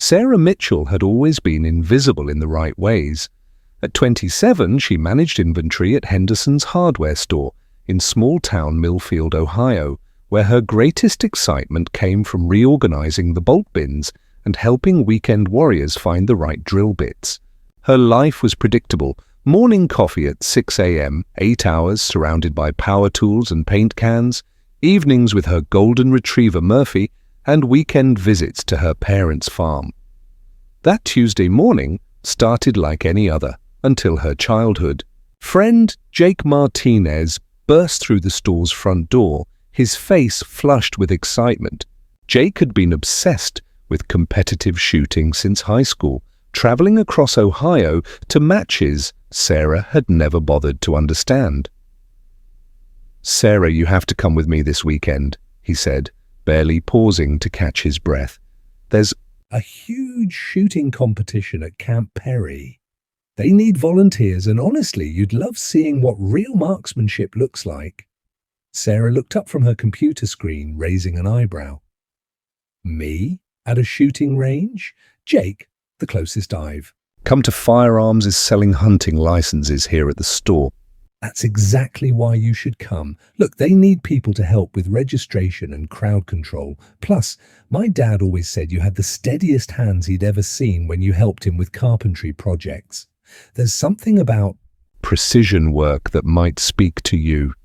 Sarah Mitchell had always been invisible in the right ways. At 27, she managed inventory at Henderson's hardware store in small-town Millfield, Ohio, where her greatest excitement came from reorganizing the bolt bins and helping weekend warriors find the right drill bits. Her life was predictable. Morning coffee at 6 a.m., 8 hours surrounded by power tools and paint cans, evenings with her golden retriever Murphy, and weekend visits to her parents' farm. That Tuesday morning started like any other, until her childhood. Friend Jake Martinez burst through the store's front door, his face flushed with excitement. Jake had been obsessed with competitive shooting since high school, traveling across Ohio to matches Sarah had never bothered to understand. "Sarah, you have to come with me this weekend," he said, barely pausing to catch his breath. "There's a huge shooting competition at Camp Perry. They need volunteers, and honestly, you'd love seeing what real marksmanship looks like." Sarah looked up from her computer screen, raising an eyebrow. "Me? At a shooting range? Jake, the closest I've come to firearms is selling hunting licenses here at the store." "That's exactly why you should come. Look, they need people to help with registration and crowd control. Plus, my dad always said you had the steadiest hands he'd ever seen when you helped him with carpentry projects. There's something about precision work that might speak to you."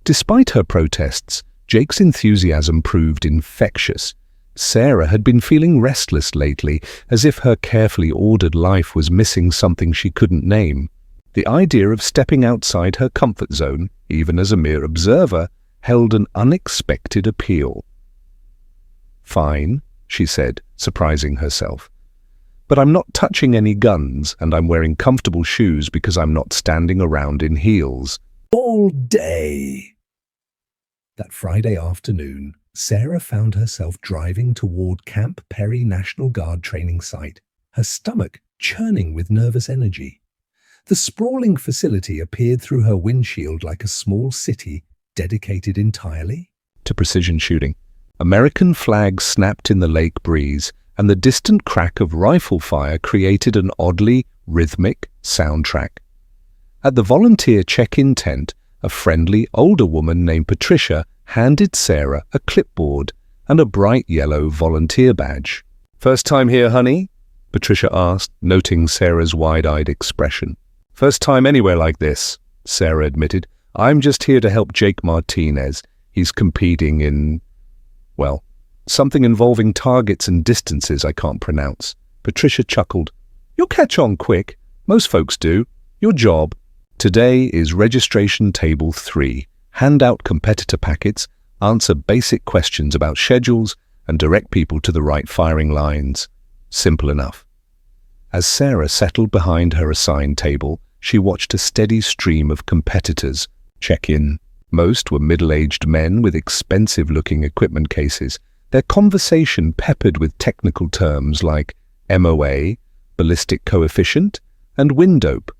Despite her protests, Jake's enthusiasm proved infectious. Sarah had been feeling restless lately, as if her carefully ordered life was missing something she couldn't name. The idea of stepping outside her comfort zone, even as a mere observer, held an unexpected appeal. "Fine," she said, surprising herself. "But I'm not touching any guns, and I'm wearing comfortable shoes because I'm not standing around in heels all day." That Friday afternoon, Sarah found herself driving toward Camp Perry National Guard training site, her stomach churning with nervous energy. The sprawling facility appeared through her windshield like a small city dedicated entirely to precision shooting. American flags snapped in the lake breeze, and the distant crack of rifle fire created an oddly rhythmic soundtrack. At the volunteer check-in tent, a friendly older woman named Patricia handed Sarah a clipboard and a bright yellow volunteer badge. "First time here, honey?" Patricia asked, noting Sarah's wide-eyed expression. "First time anywhere like this," Sarah admitted. "I'm just here to help Jake Martinez. He's competing in, well, something involving targets and distances I can't pronounce." Patricia chuckled. "You'll catch on quick. Most folks do. Your job today is registration table 3. Hand out competitor packets, answer basic questions about schedules, and direct people to the right firing lines. Simple enough." As Sarah settled behind her assigned table, she watched a steady stream of competitors check in. Most were middle-aged men with expensive-looking equipment cases, their conversation peppered with technical terms like MOA, ballistic coefficient, and wind dope.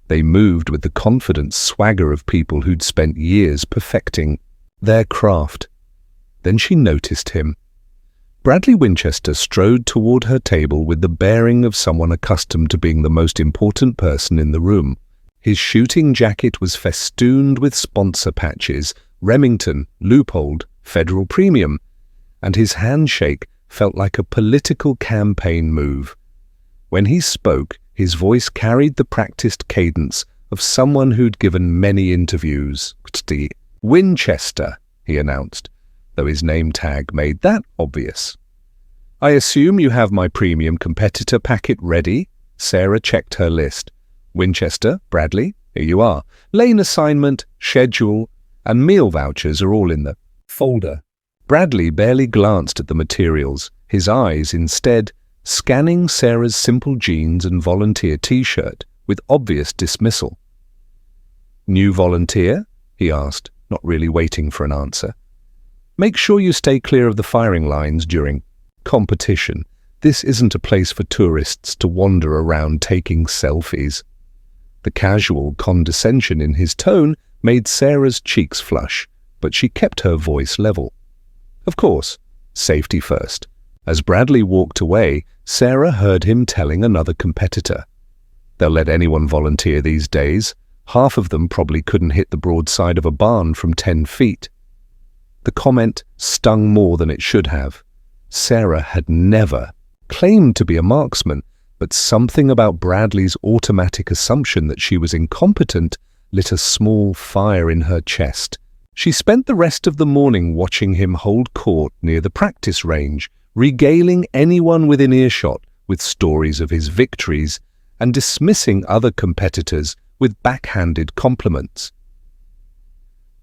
They moved with the confident swagger of people who'd spent years perfecting their craft. Then she noticed him. Bradley Winchester strode toward her table with the bearing of someone accustomed to being the most important person in the room. His shooting jacket was festooned with sponsor patches, Remington, Leupold, Federal Premium, and his handshake felt like a political campaign move. When he spoke, his voice carried the practiced cadence of someone who'd given many interviews. "Winchester," he announced, though his name tag made that obvious. "I assume you have my premium competitor packet ready?" Sarah checked her list. "Winchester, Bradley, here you are. Lane assignment, schedule, and meal vouchers are all in the folder." Bradley barely glanced at the materials, his eyes instead scanning Sarah's simple jeans and volunteer t-shirt with obvious dismissal. "New volunteer?" he asked, not really waiting for an answer. "Make sure you stay clear of the firing lines during competition. This isn't a place for tourists to wander around taking selfies." The casual condescension in his tone made Sarah's cheeks flush, but she kept her voice level. "Of course, safety first. As Bradley walked away, Sarah heard him telling another competitor, "They'll let anyone volunteer these days. Half of them probably couldn't hit the broadside of a barn from 10 feet. The comment stung more than it should have. Sarah had never claimed to be a marksman, but something about Bradley's automatic assumption that she was incompetent lit a small fire in her chest. She spent the rest of the morning watching him hold court near the practice range, regaling anyone within earshot with stories of his victories and dismissing other competitors with backhanded compliments.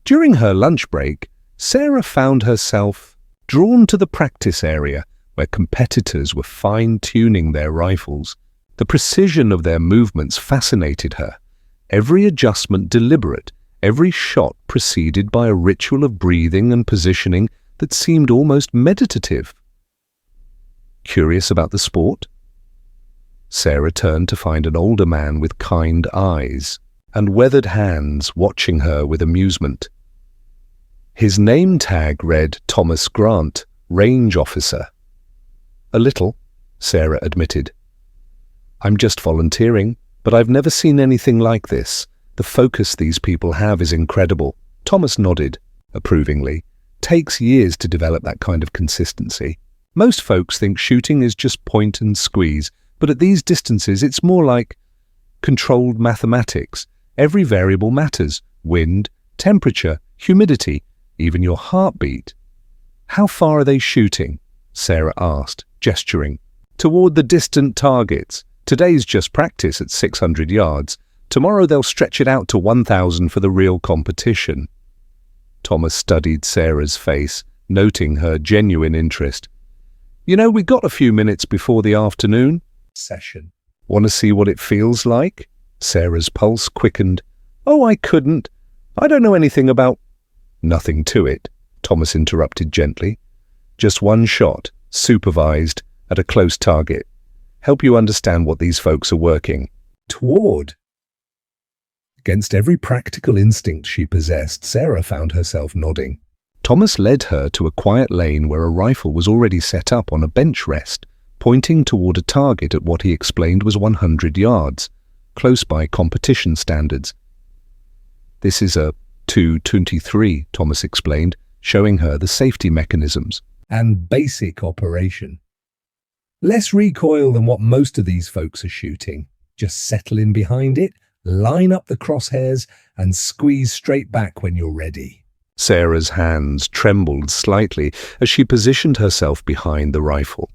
During her lunch break, Sarah found herself drawn to the practice area where competitors were fine-tuning their rifles. The precision of their movements fascinated her, every adjustment deliberate, every shot preceded by a ritual of breathing and positioning that seemed almost meditative. Curious about the sport? Sarah turned to find an older man with kind eyes and weathered hands watching her with amusement. His name tag read Thomas Grant, Range Officer. "A little," Sarah admitted. "I'm just volunteering, but I've never seen anything like this. The focus these people have is incredible." Thomas nodded approvingly. "Takes years to develop that kind of consistency. Most folks think shooting is just point and squeeze, but at these distances it's more like controlled mathematics. Every variable matters: wind, temperature, humidity, even your heartbeat." "How far are they shooting?" Sarah asked, gesturing. "Toward the distant targets. Today's just practice at 600 yards. Tomorrow they'll stretch it out to 1,000 for the real competition." Thomas studied Sarah's face, noting her genuine interest. "You know, we got a few minutes before the afternoon session. Want to see what it feels like?" Sarah's pulse quickened. "Oh, I couldn't. I don't know anything about—" "Nothing to it," Thomas interrupted gently. "Just one shot, supervised, at a close target. Help you understand what these folks are working toward." Against every practical instinct she possessed, Sarah found herself nodding. Thomas led her to a quiet lane where a rifle was already set up on a bench rest, pointing toward a target at what he explained was 100 yards, close by competition standards. "This is a 223, Thomas explained, showing her the safety mechanisms and basic operation. "Less recoil than what most of these folks are shooting. Just settle in behind it, line up the crosshairs, and squeeze straight back when you're ready." Sarah's hands trembled slightly as she positioned herself behind the rifle.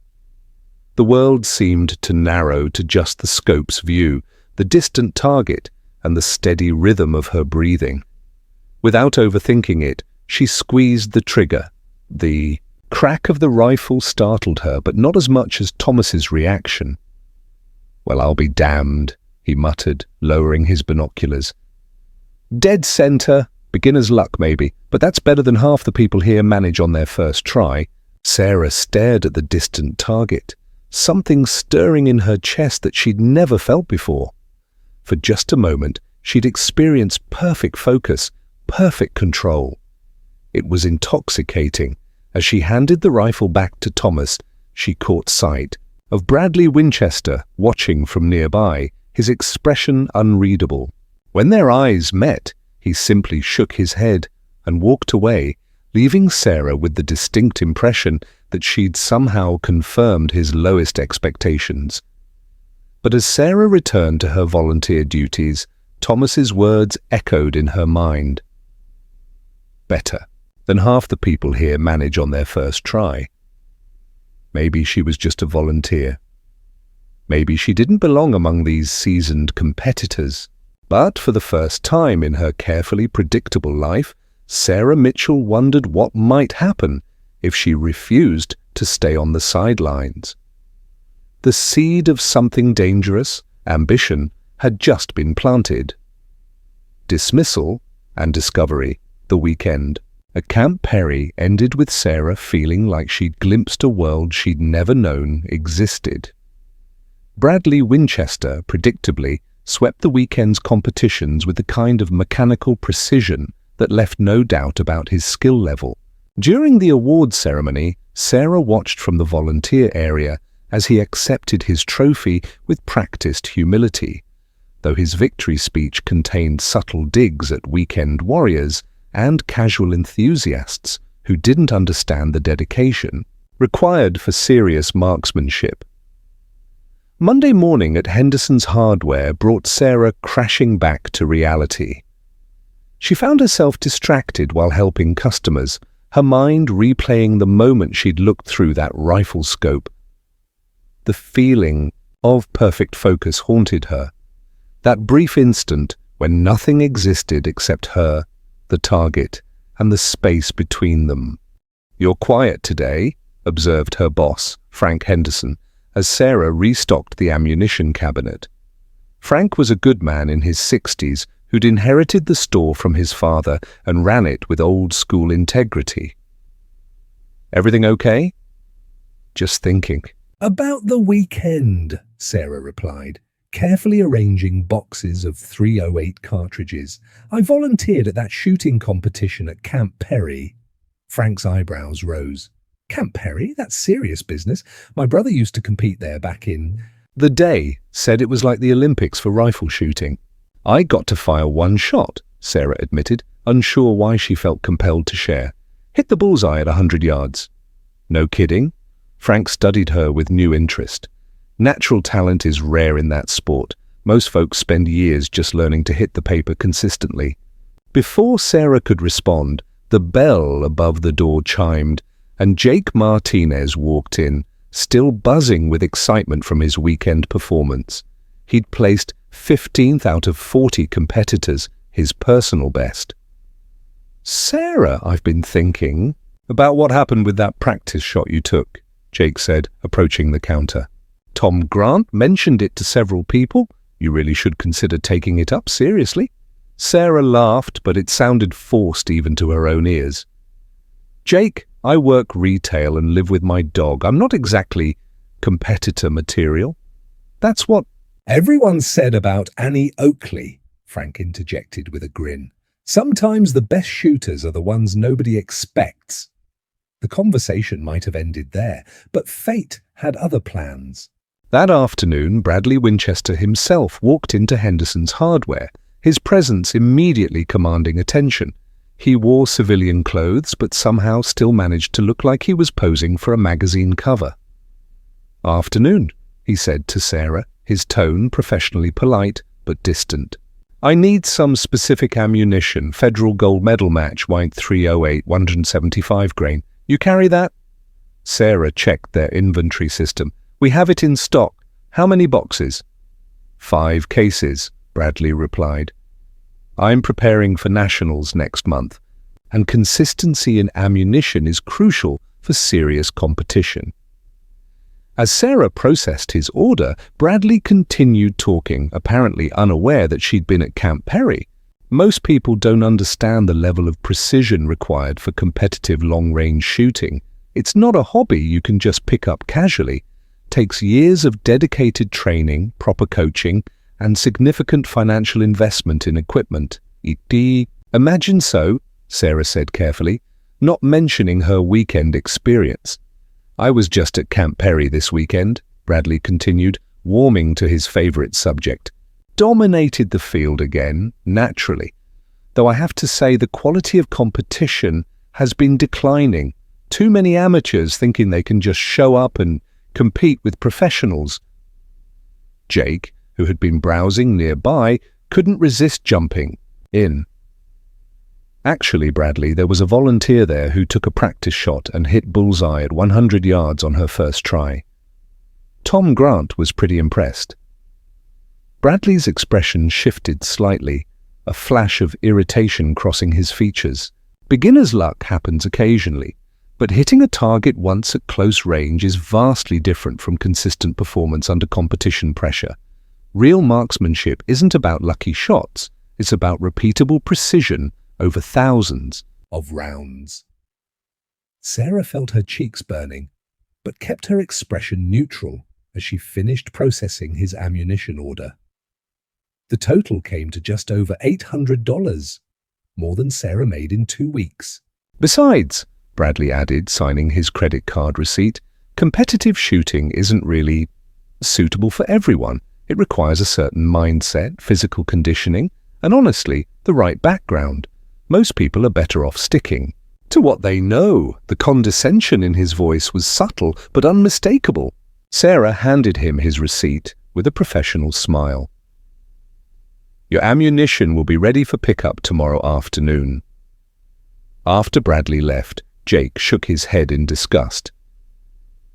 The world seemed to narrow to just the scope's view, the distant target, and the steady rhythm of her breathing. Without overthinking it, she squeezed the trigger. The crack of the rifle startled her, but not as much as Thomas's reaction. "Well, I'll be damned," he muttered, lowering his binoculars. "Dead center. Beginner's luck, maybe, but that's better than half the people here manage on their first try." Sarah stared at the distant target, something stirring in her chest that she'd never felt before. For just a moment, she'd experienced perfect focus, perfect control. It was intoxicating. As she handed the rifle back to Thomas, she caught sight of Bradley Winchester watching from nearby, his expression unreadable. When their eyes met, he simply shook his head and walked away, leaving Sarah with the distinct impression that she'd somehow confirmed his lowest expectations. But as Sarah returned to her volunteer duties, Thomas's words echoed in her mind. Better than half the people here manage on their first try. Maybe she was just a volunteer. Maybe she didn't belong among these seasoned competitors. But for the first time in her carefully predictable life, Sarah Mitchell wondered what might happen if she refused to stay on the sidelines. The seed of something dangerous, ambition, had just been planted. Dismissal and discovery, the weekend. At Camp Perry ended with Sarah feeling like she'd glimpsed a world she'd never known existed. Bradley Winchester, predictably, swept the weekend's competitions with the kind of mechanical precision that left no doubt about his skill level. During the awards ceremony, Sarah watched from the volunteer area as he accepted his trophy with practiced humility. Though his victory speech contained subtle digs at weekend warriors and casual enthusiasts who didn't understand the dedication required for serious marksmanship. Monday morning at Henderson's Hardware brought Sarah crashing back to reality. She found herself distracted while helping customers, her mind replaying the moment she'd looked through that rifle scope. The feeling of perfect focus haunted her. That brief instant when nothing existed except her, the target, and the space between them. "You're quiet today," observed her boss, Frank Henderson, as Sarah restocked the ammunition cabinet. Frank was a good man in his 60s who'd inherited the store from his father and ran it with old-school integrity. "Everything okay?" "Just thinking." "About the weekend," Sarah replied, carefully arranging boxes of .308 cartridges. "I volunteered at that shooting competition at Camp Perry." Frank's eyebrows rose. "Camp Perry? That's serious business. My brother used to compete there back in—" The day said it was like the Olympics for rifle shooting. "I got to fire one shot," Sarah admitted, unsure why she felt compelled to share. "Hit the bullseye at 100 yards. "No kidding?" Frank studied her with new interest. Natural talent is rare in that sport. Most folks spend years just learning to hit the paper consistently. Before Sarah could respond, the bell above the door chimed, and Jake Martinez walked in, still buzzing with excitement from his weekend performance. He'd placed 15th out of 40 competitors, his personal best. "Sarah, I've been thinking about what happened with that practice shot you took," Jake said, approaching the counter. "Tom Grant mentioned it to several people. You really should consider taking it up seriously." Sarah laughed, but it sounded forced even to her own ears. "Jake, I work retail and live with my dog. I'm not exactly competitor material." "That's what "Everyone said about Annie Oakley," Frank interjected with a grin. "Sometimes the best shooters are the ones nobody expects." The conversation might have ended there, but fate had other plans. That afternoon, Bradley Winchester himself walked into Henderson's Hardware, his presence immediately commanding attention. He wore civilian clothes, but somehow still managed to look like he was posing for a magazine cover. "Afternoon," he said to Sarah, his tone professionally polite but distant. "I need some specific ammunition, federal gold medal match, white .308, 175 grain. You carry that?" Sarah checked their inventory system. "We have it in stock. How many boxes?" 5 cases, Bradley replied. "I'm preparing for nationals next month, and consistency in ammunition is crucial for serious competition." As Sarah processed his order, Bradley continued talking, apparently unaware that she'd been at Camp Perry. Most people don't understand the level of precision required for competitive long-range shooting. It's not a hobby you can just pick up casually. It takes years of dedicated training, proper coaching, and significant financial investment in equipment. "Imagine so," Sarah said carefully, not mentioning her weekend experience. "I was just at Camp Perry this weekend," Bradley continued, warming to his favorite subject. "Dominated the field again, naturally. Though I have to say the quality of competition has been declining. Too many amateurs thinking they can just show up and compete with professionals." Jake, who had been browsing nearby, couldn't resist jumping in. "Actually, Bradley, there was a volunteer there who took a practice shot and hit bullseye at 100 yards on her first try. Tom Grant was pretty impressed." Bradley's expression shifted slightly, a flash of irritation crossing his features. Beginner's luck happens occasionally, but hitting a target once at close range is vastly different from consistent performance under competition pressure. Real marksmanship isn't about lucky shots, it's about repeatable precision over thousands of rounds. Sarah felt her cheeks burning, but kept her expression neutral as she finished processing his ammunition order. The total came to just over $800, more than Sarah made in 2 weeks. Besides, Bradley added, signing his credit card receipt. Competitive shooting isn't really suitable for everyone. It requires a certain mindset, physical conditioning, and honestly, the right background. Most people are better off sticking to what they know. The condescension in his voice was subtle but unmistakable. Sarah handed him his receipt with a professional smile. Your ammunition will be ready for pickup tomorrow afternoon. After Bradley left, Jake shook his head in disgust.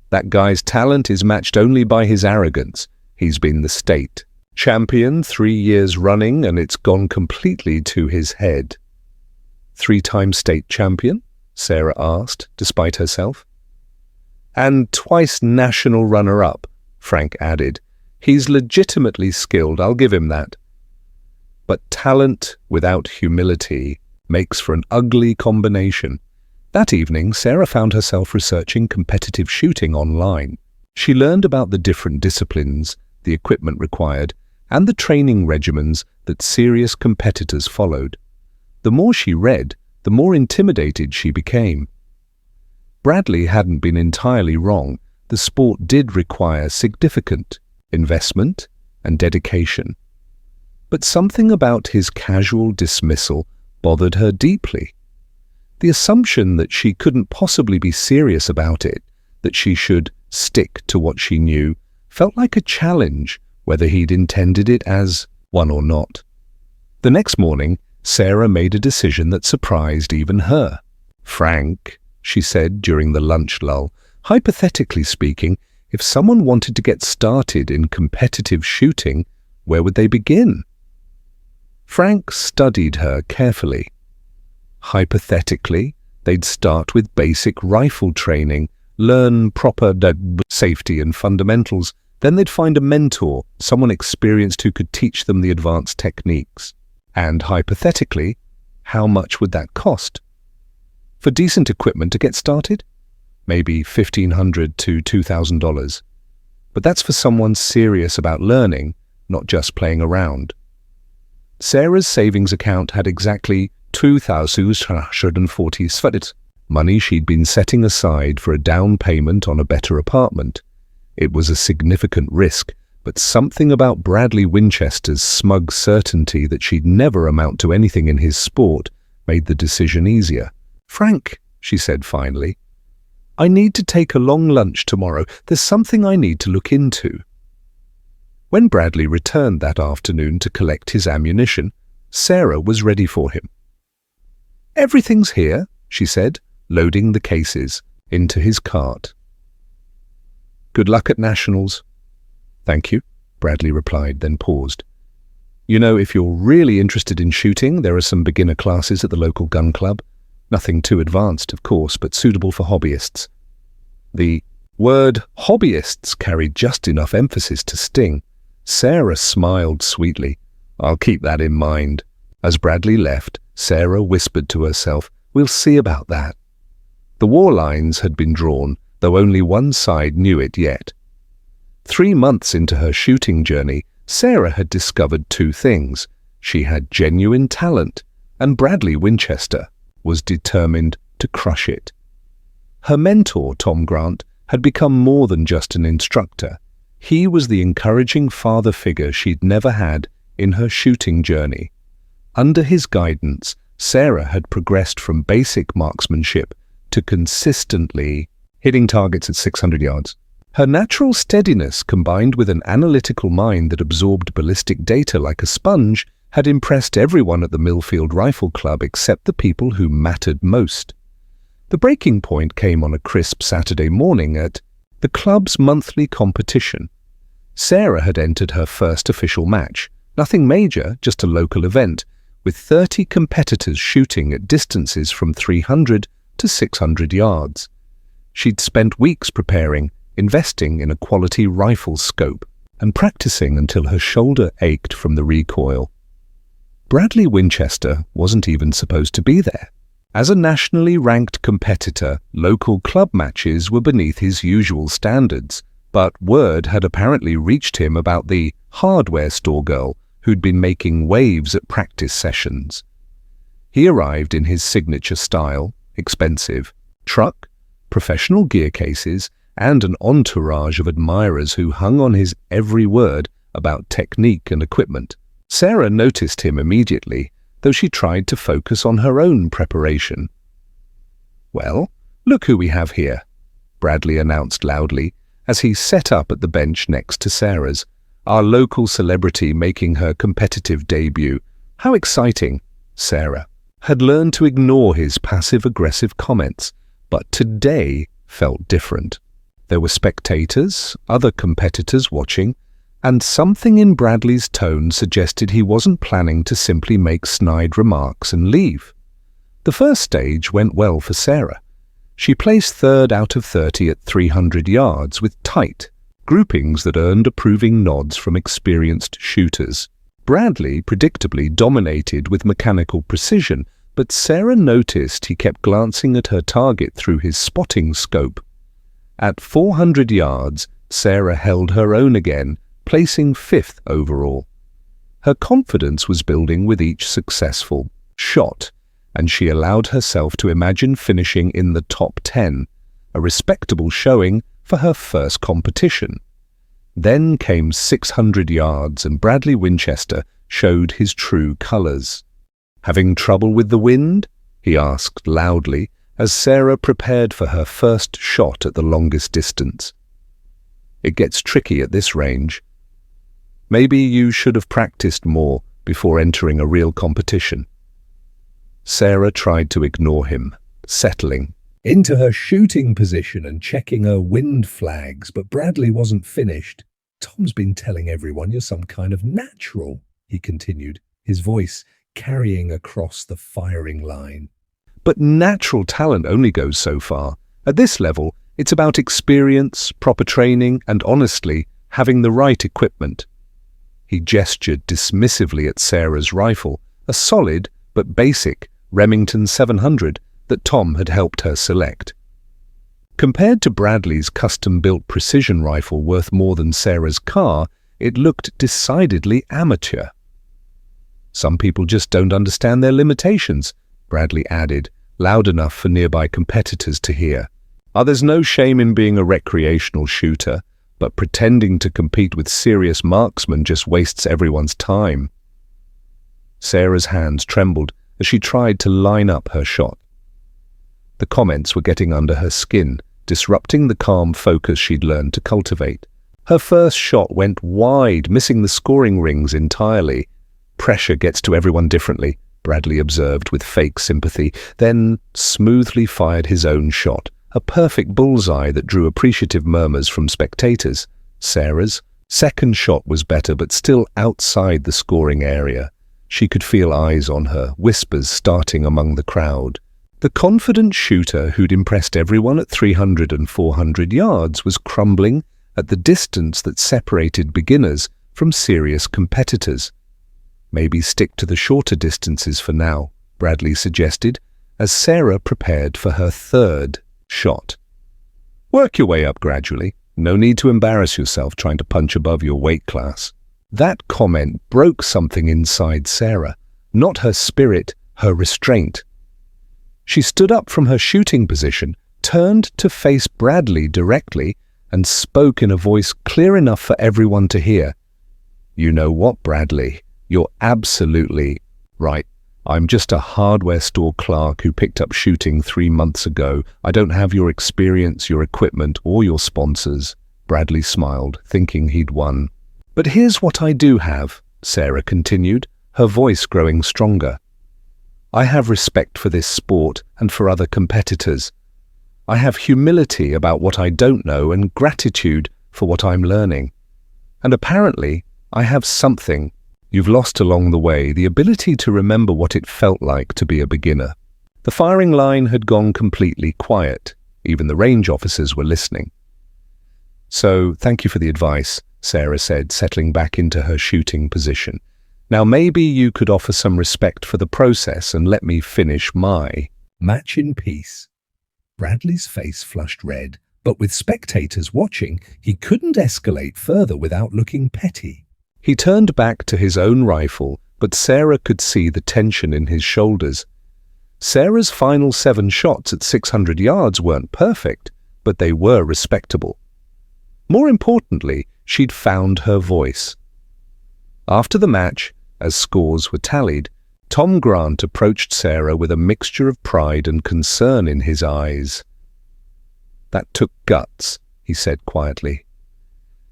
That guy's talent is matched only by his arrogance. He's been the state champion 3 years running, and it's gone completely to his head. 3-time state champion? Sarah asked, despite herself. And twice national runner-up, Frank added. He's legitimately skilled, I'll give him that. But talent without humility makes for an ugly combination. That evening, Sarah found herself researching competitive shooting online. She learned about the different disciplines, the equipment required, and the training regimens that serious competitors followed. The more she read, the more intimidated she became. Bradley hadn't been entirely wrong. The sport did require significant investment and dedication. But something about his casual dismissal bothered her deeply. The assumption that she couldn't possibly be serious about it, that she should stick to what she knew, felt like a challenge, whether he'd intended it as one or not. The next morning, Sarah made a decision that surprised even her. Frank, she said during the lunch lull, hypothetically speaking, if someone wanted to get started in competitive shooting, where would they begin? Frank studied her carefully. Hypothetically, they'd start with basic rifle training, learn proper safety and fundamentals. Then they'd find a mentor, someone experienced who could teach them the advanced techniques. And hypothetically, how much would that cost? For decent equipment to get started? Maybe $1,500 to $2,000. But that's for someone serious about learning, not just playing around. Sarah's savings account had exactly 2,240 svedit, money she'd been setting aside for a down payment on a better apartment. It was a significant risk, but something about Bradley Winchester's smug certainty that she'd never amount to anything in his sport made the decision easier. Frank, she said finally, I need to take a long lunch tomorrow. There's something I need to look into. When Bradley returned that afternoon to collect his ammunition, Sarah was ready for him. Everything's here, she said, loading the cases into his cart. Good luck at Nationals. Thank you, Bradley replied, then paused. You know, if you're really interested in shooting, there are some beginner classes at the local gun club. Nothing too advanced, of course, but suitable for hobbyists. The word hobbyists carried just enough emphasis to sting. Sarah smiled sweetly. I'll keep that in mind. As Bradley left, Sarah whispered to herself, we'll see about that. The war lines had been drawn, though only one side knew it yet. 3 months into her shooting journey, Sarah had discovered 2 things. She had genuine talent, and Bradley Winchester was determined to crush it. Her mentor, Tom Grant, had become more than just an instructor. He was the encouraging father figure she'd never had in her shooting journey. Under his guidance, Sarah had progressed from basic marksmanship to consistently hitting targets at 600 yards. Her natural steadiness, combined with an analytical mind that absorbed ballistic data like a sponge, had impressed everyone at the Millfield Rifle Club except the people who mattered most. The breaking point came on a crisp Saturday morning at the club's monthly competition. Sarah had entered her first official match, nothing major, just a local event, with 30 competitors shooting at distances from 300 to 600 yards. She'd spent weeks preparing, investing in a quality rifle scope, and practicing until her shoulder ached from the recoil. Bradley Winchester wasn't even supposed to be there. As a nationally ranked competitor, local club matches were beneath his usual standards, but word had apparently reached him about the hardware store girl who'd been making waves at practice sessions. He arrived in his signature style, expensive, truck, professional gear cases, and an entourage of admirers who hung on his every word about technique and equipment. Sarah noticed him immediately, though she tried to focus on her own preparation. "Well, look who we have here," Bradley announced loudly as he set up at the bench next to Sarah's. "Our local celebrity making her competitive debut. How exciting!" Sarah had learned to ignore his passive-aggressive comments, but today felt different. There were spectators, other competitors watching, and something in Bradley's tone suggested he wasn't planning to simply make snide remarks and leave. The first stage went well for Sarah. She placed 3rd out of 30 at 300 yards with tight groupings that earned approving nods from experienced shooters. Bradley predictably dominated with mechanical precision, but Sarah noticed he kept glancing at her target through his spotting scope. At 400 yards, Sarah held her own again, placing 5th overall. Her confidence was building with each successful shot, and she allowed herself to imagine finishing in the top 10, a respectable showing for her first competition. Then came 600 yards, and Bradley Winchester showed his true colors. "Having trouble with the wind?" he asked loudly as Sarah prepared for her first shot at the longest distance. "It gets tricky at this range. Maybe you should have practiced more before entering a real competition." Sarah tried to ignore him, settling into her shooting position and checking her wind flags, but Bradley wasn't finished. "Tom's been telling everyone you're some kind of natural," he continued, his voice carrying across the firing line. But natural talent only goes so far. At this level, it's about experience, proper training, and honestly, having the right equipment. He gestured dismissively at Sarah's rifle, a solid but basic Remington 700 that Tom had helped her select. Compared to Bradley's custom-built precision rifle worth more than Sarah's car, it looked decidedly amateur. "Some people just don't understand their limitations," Bradley added, loud enough for nearby competitors to hear. "There's no shame in being a recreational shooter, but pretending to compete with serious marksmen just wastes everyone's time." Sarah's hands trembled as she tried to line up her shot. The comments were getting under her skin, disrupting the calm focus she'd learned to cultivate. Her first shot went wide, missing the scoring rings entirely. "Pressure gets to everyone differently," Bradley observed with fake sympathy, then smoothly fired his own shot, a perfect bullseye that drew appreciative murmurs from spectators. Sarah's second shot was better, but still outside the scoring area. She could feel eyes on her, whispers starting among the crowd. The confident shooter who'd impressed everyone at 300 and 400 yards was crumbling at the distance that separated beginners from serious competitors. "Maybe stick to the shorter distances for now," Bradley suggested, as Sarah prepared for her 3rd shot. "Work your way up gradually. No need to embarrass yourself trying to punch above your weight class." That comment broke something inside Sarah, not her spirit, her restraint. She stood up from her shooting position, turned to face Bradley directly, and spoke in a voice clear enough for everyone to hear. "You know what, Bradley? You're absolutely right. I'm just a hardware store clerk who picked up shooting 3 months ago. I don't have your experience, your equipment, or your sponsors." Bradley smiled, thinking he'd won. "But here's what I do have," Sarah continued, her voice growing stronger. "I have respect for this sport and for other competitors. I have humility about what I don't know and gratitude for what I'm learning. And apparently, I have something you've lost along the way, the ability to remember what it felt like to be a beginner." The firing line had gone completely quiet. Even the range officers were listening. "So, thank you for the advice," Sarah said, settling back into her shooting position. "Now maybe you could offer some respect for the process and let me finish my match in peace." Bradley's face flushed red, but with spectators watching, he couldn't escalate further without looking petty. He turned back to his own rifle, but Sarah could see the tension in his shoulders. Sarah's final 7 shots at 600 yards weren't perfect, but they were respectable. More importantly, she'd found her voice. After the match, as scores were tallied, Tom Grant approached Sarah with a mixture of pride and concern in his eyes. "That took guts," he said quietly.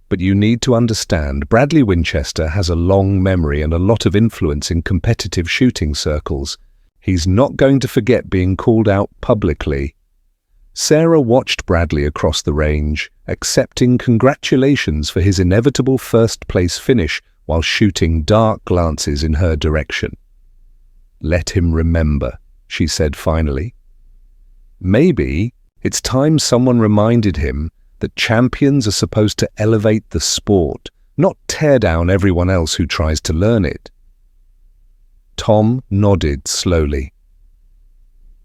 "But you need to understand, Bradley Winchester has a long memory and a lot of influence in competitive shooting circles. He's not going to forget being called out publicly." Sarah watched Bradley across the range, accepting congratulations for his inevitable first-place finish while shooting dark glances in her direction. "Let him remember," she said finally. Maybe it's time someone reminded him that champions are supposed to elevate the sport, not tear down everyone else who tries to learn it. Tom nodded slowly.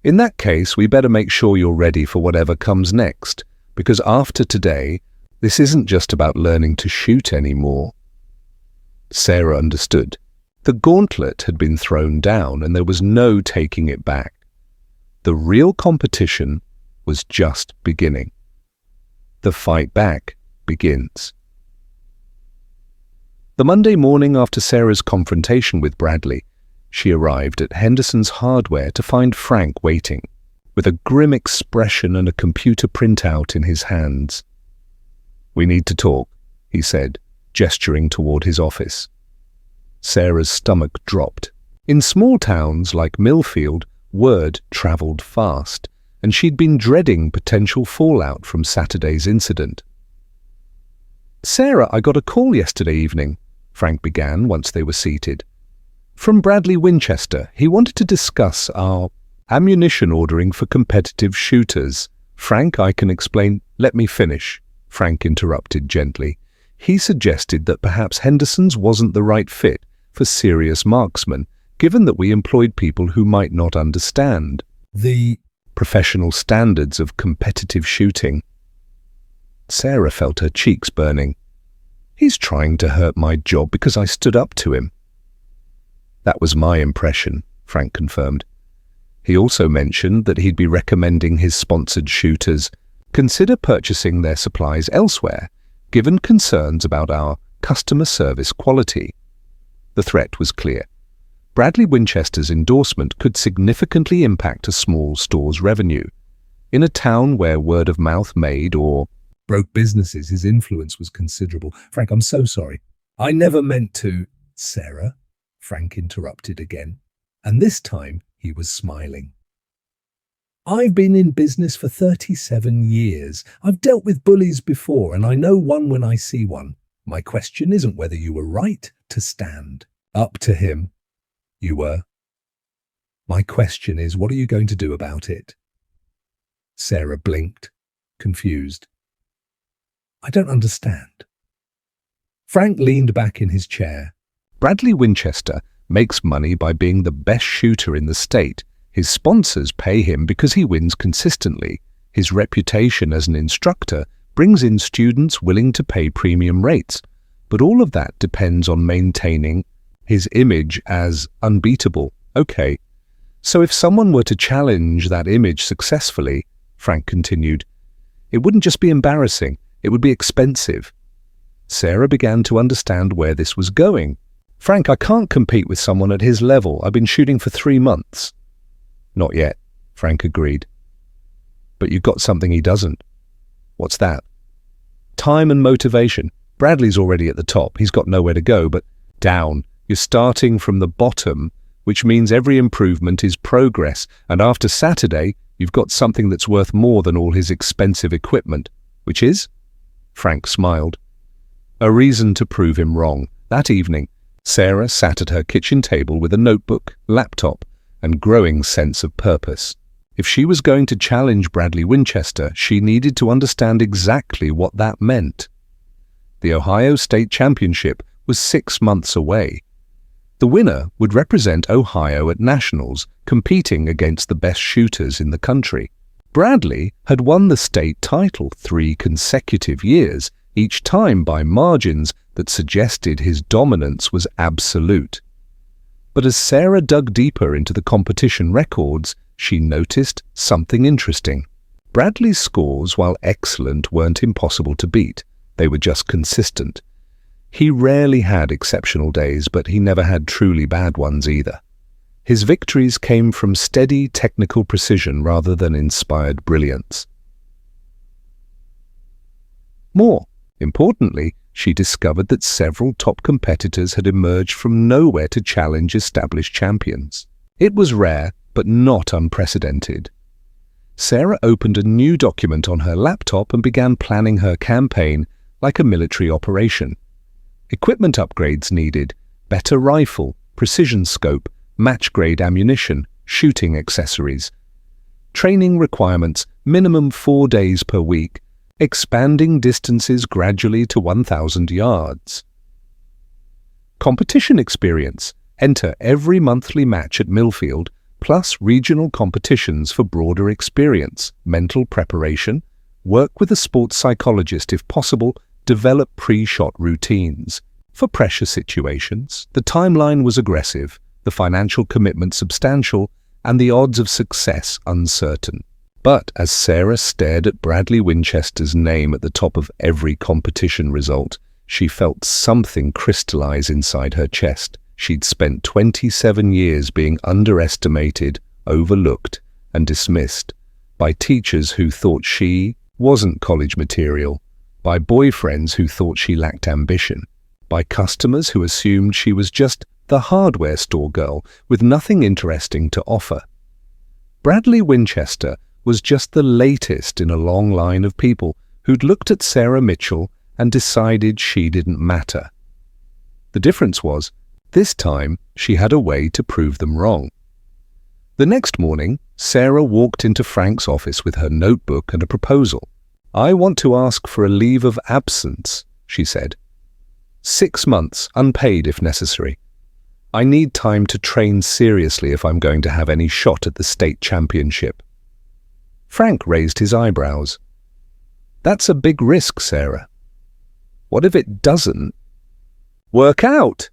"In that case, we better make sure you're ready for whatever comes next, because after today, this isn't just about learning to shoot anymore." Sarah understood. The gauntlet had been thrown down and there was no taking it back. The real competition was just beginning. The fight back begins. The Monday morning after Sarah's confrontation with Bradley, she arrived at Henderson's Hardware to find Frank waiting, with a grim expression and a computer printout in his hands. "We need to talk," he said, gesturing toward his office. Sarah's stomach dropped. In small towns like Millfield, word travelled fast, and she'd been dreading potential fallout from Saturday's incident. "Sarah, I got a call yesterday evening," Frank began once they were seated. "From Bradley Winchester. He wanted to discuss our ammunition ordering for competitive shooters." "Frank, I can explain." "Let me finish," Frank interrupted gently. "He suggested that perhaps Henderson's wasn't the right fit for serious marksmen, given that we employed people who might not understand the professional standards of competitive shooting." Sarah felt her cheeks burning. "He's trying to hurt my job because I stood up to him." "That was my impression," Frank confirmed. He also mentioned that he'd be recommending his sponsored shooters consider purchasing their supplies elsewhere, given concerns about our customer service quality. The threat was clear. Bradley Winchester's endorsement could significantly impact a small store's revenue. In a town where word of mouth made or broke businesses, his influence was considerable. "Frank, I'm so sorry. I never meant to." "Sarah," Frank interrupted again, and this time he was smiling. "I've been in business for 37 years. I've dealt with bullies before, and I know one when I see one. My question isn't whether you were right to stand up to him. You were. My question is, what are you going to do about it?" Sarah blinked, confused. "I don't understand." Frank leaned back in his chair. "Bradley Winchester makes money by being the best shooter in the state. His sponsors pay him because he wins consistently. His reputation as an instructor brings in students willing to pay premium rates. But all of that depends on maintaining his image as unbeatable. Okay, so if someone were to challenge that image successfully," Frank continued, "it wouldn't just be embarrassing, it would be expensive." Sarah began to understand where this was going. "Frank, I can't compete with someone at his level. I've been shooting for 3 months. "Not yet," Frank agreed. "But you've got something he doesn't." "What's that?" "Time and motivation. Bradley's already at the top. He's got nowhere to go but down. You're starting from the bottom, which means every improvement is progress. And after Saturday, you've got something that's worth more than all his expensive equipment." "Which is?" Frank smiled. "A reason to prove him wrong." That evening, Sarah sat at her kitchen table with a notebook, laptop, and growing sense of purpose. If she was going to challenge Bradley Winchester, she needed to understand exactly what that meant. The Ohio State Championship was 6 months away. The winner would represent Ohio at nationals, competing against the best shooters in the country. Bradley had won the state title 3 consecutive years, each time by margins that suggested his dominance was absolute. But as Sarah dug deeper into the competition records, she noticed something interesting. Bradley's scores, while excellent, weren't impossible to beat. They were just consistent. He rarely had exceptional days, but he never had truly bad ones either. His victories came from steady technical precision rather than inspired brilliance. More importantly, she discovered that several top competitors had emerged from nowhere to challenge established champions. It was rare, but not unprecedented. Sarah opened a new document on her laptop and began planning her campaign like a military operation. Equipment upgrades needed: better rifle, precision scope, match-grade ammunition, shooting accessories. Training requirements: minimum 4 days per week, expanding distances gradually to 1,000 yards. Competition experience: enter every monthly match at Millfield, plus regional competitions for broader experience, mental preparation, work with a sports psychologist if possible, develop pre-shot routines. For pressure situations, the timeline was aggressive, the financial commitment substantial, and the odds of success uncertain. But as Sarah stared at Bradley Winchester's name at the top of every competition result, she felt something crystallize inside her chest. She'd spent 27 years being underestimated, overlooked, and dismissed by teachers who thought she wasn't college material, by boyfriends who thought she lacked ambition, by customers who assumed she was just the hardware store girl with nothing interesting to offer. Bradley Winchester was just the latest in a long line of people who'd looked at Sarah Mitchell and decided she didn't matter. The difference was, this time she had a way to prove them wrong. The next morning, Sarah walked into Frank's office with her notebook and a proposal. "I want to ask for a leave of absence," she said. 6 months, unpaid if necessary. I need time to train seriously if I'm going to have any shot at the state championship. Frank raised his eyebrows. "That's a big risk, Sarah." "What if it doesn't work out?"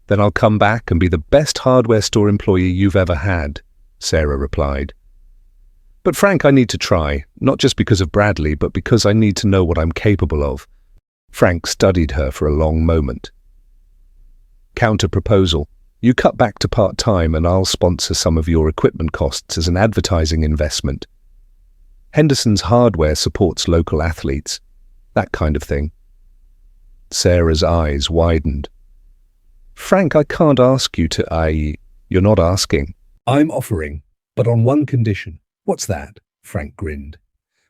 "Then I'll come back and be the best hardware store employee you've ever had," Sarah replied. "But Frank, I need to try, not just because of Bradley, but because I need to know what I'm capable of." Frank studied her for a long moment. "Counter-proposal. You cut back to part-time and I'll sponsor some of your equipment costs as an advertising investment. Henderson's Hardware supports local athletes. That kind of thing." Sarah's eyes widened. "Frank, I can't ask you to. You're not asking." "I'm offering, but on one condition." "What's that?" Frank grinned.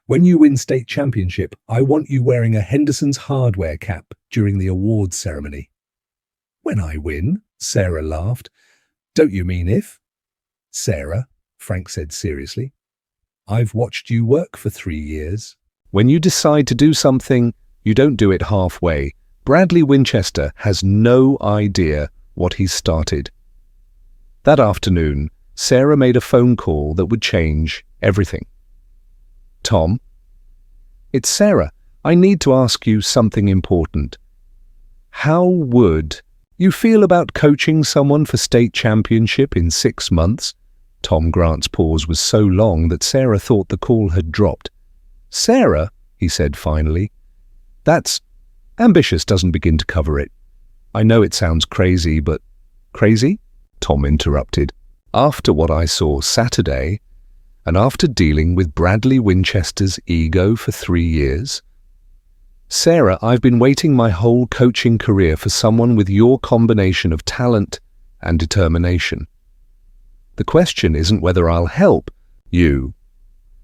"When you win state championship, I want you wearing a Henderson's Hardware cap during the awards ceremony." "When I win?" Sarah laughed. "Don't you mean if?" "Sarah," Frank said seriously, "I've watched you work for 3 years. When you decide to do something, you don't do it halfway. Bradley Winchester has no idea what he's started." That afternoon, Sarah made a phone call that would change everything. "Tom?" "It's Sarah. I need to ask you something important. How would you feel about coaching someone for state championship in 6 months?" Tom Grant's pause was so long that Sarah thought the call had dropped. "Sarah," he said finally, "that's ambitious doesn't begin to cover it. I know it sounds crazy, but..." "Crazy?" Tom interrupted. "After what I saw Saturday, and after dealing with Bradley Winchester's ego for 3 years, Sarah, I've been waiting my whole coaching career for someone with your combination of talent and determination. The question isn't whether I'll help you.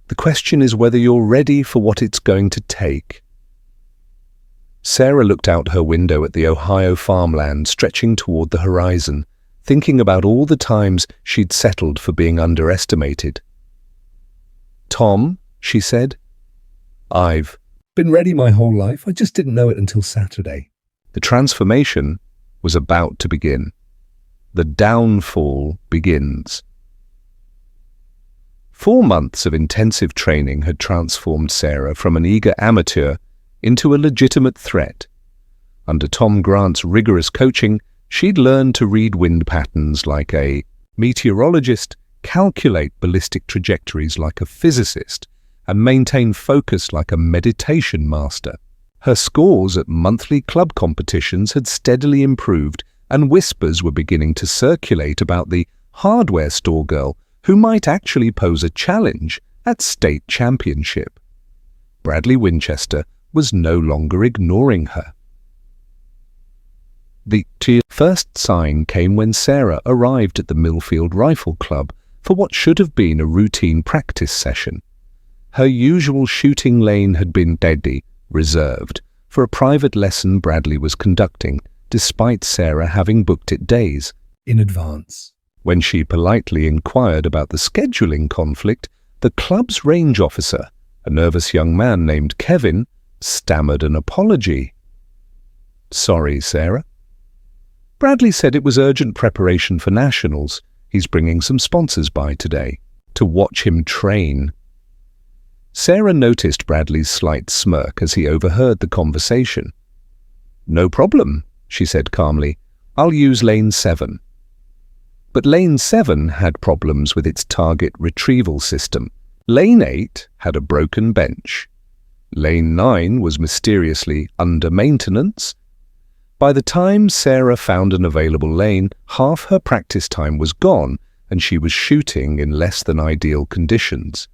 The question is whether you're ready for what it's going to take." Sarah looked out her window at the Ohio farmland stretching toward the horizon, thinking about all the times she'd settled for being underestimated. "Tom," she said, "I've been ready my whole life. I just didn't know it until Saturday." The transformation was about to begin. The downfall begins. 4 months of intensive training had transformed Sarah from an eager amateur into a legitimate threat. Under Tom Grant's rigorous coaching, she'd learned to read wind patterns like a meteorologist calculate ballistic trajectories like a physicist, and maintain focus like a meditation master. Her scores at monthly club competitions had steadily improved, and whispers were beginning to circulate about the hardware store girl who might actually pose a challenge at state championship. Bradley Winchester was no longer ignoring her. The first sign came when Sarah arrived at the Millfield Rifle Club for what should have been a routine practice session. Her usual shooting lane had been reserved for a private lesson Bradley was conducting, despite Sarah having booked it days in advance. When she politely inquired about the scheduling conflict, the club's range officer, a nervous young man named Kevin, stammered an apology. "Sorry, Sarah." Bradley said it was urgent preparation for nationals. He's bringing some sponsors by today to watch him train. Sarah noticed Bradley's slight smirk as he overheard the conversation. "No problem," she said calmly. "I'll use lane 7. But lane 7 had problems with its target retrieval system. Lane 8 had a broken bench. Lane 9 was mysteriously under maintenance. By the time Sarah found an available lane, half her practice time was gone, and she was shooting in less than ideal conditions.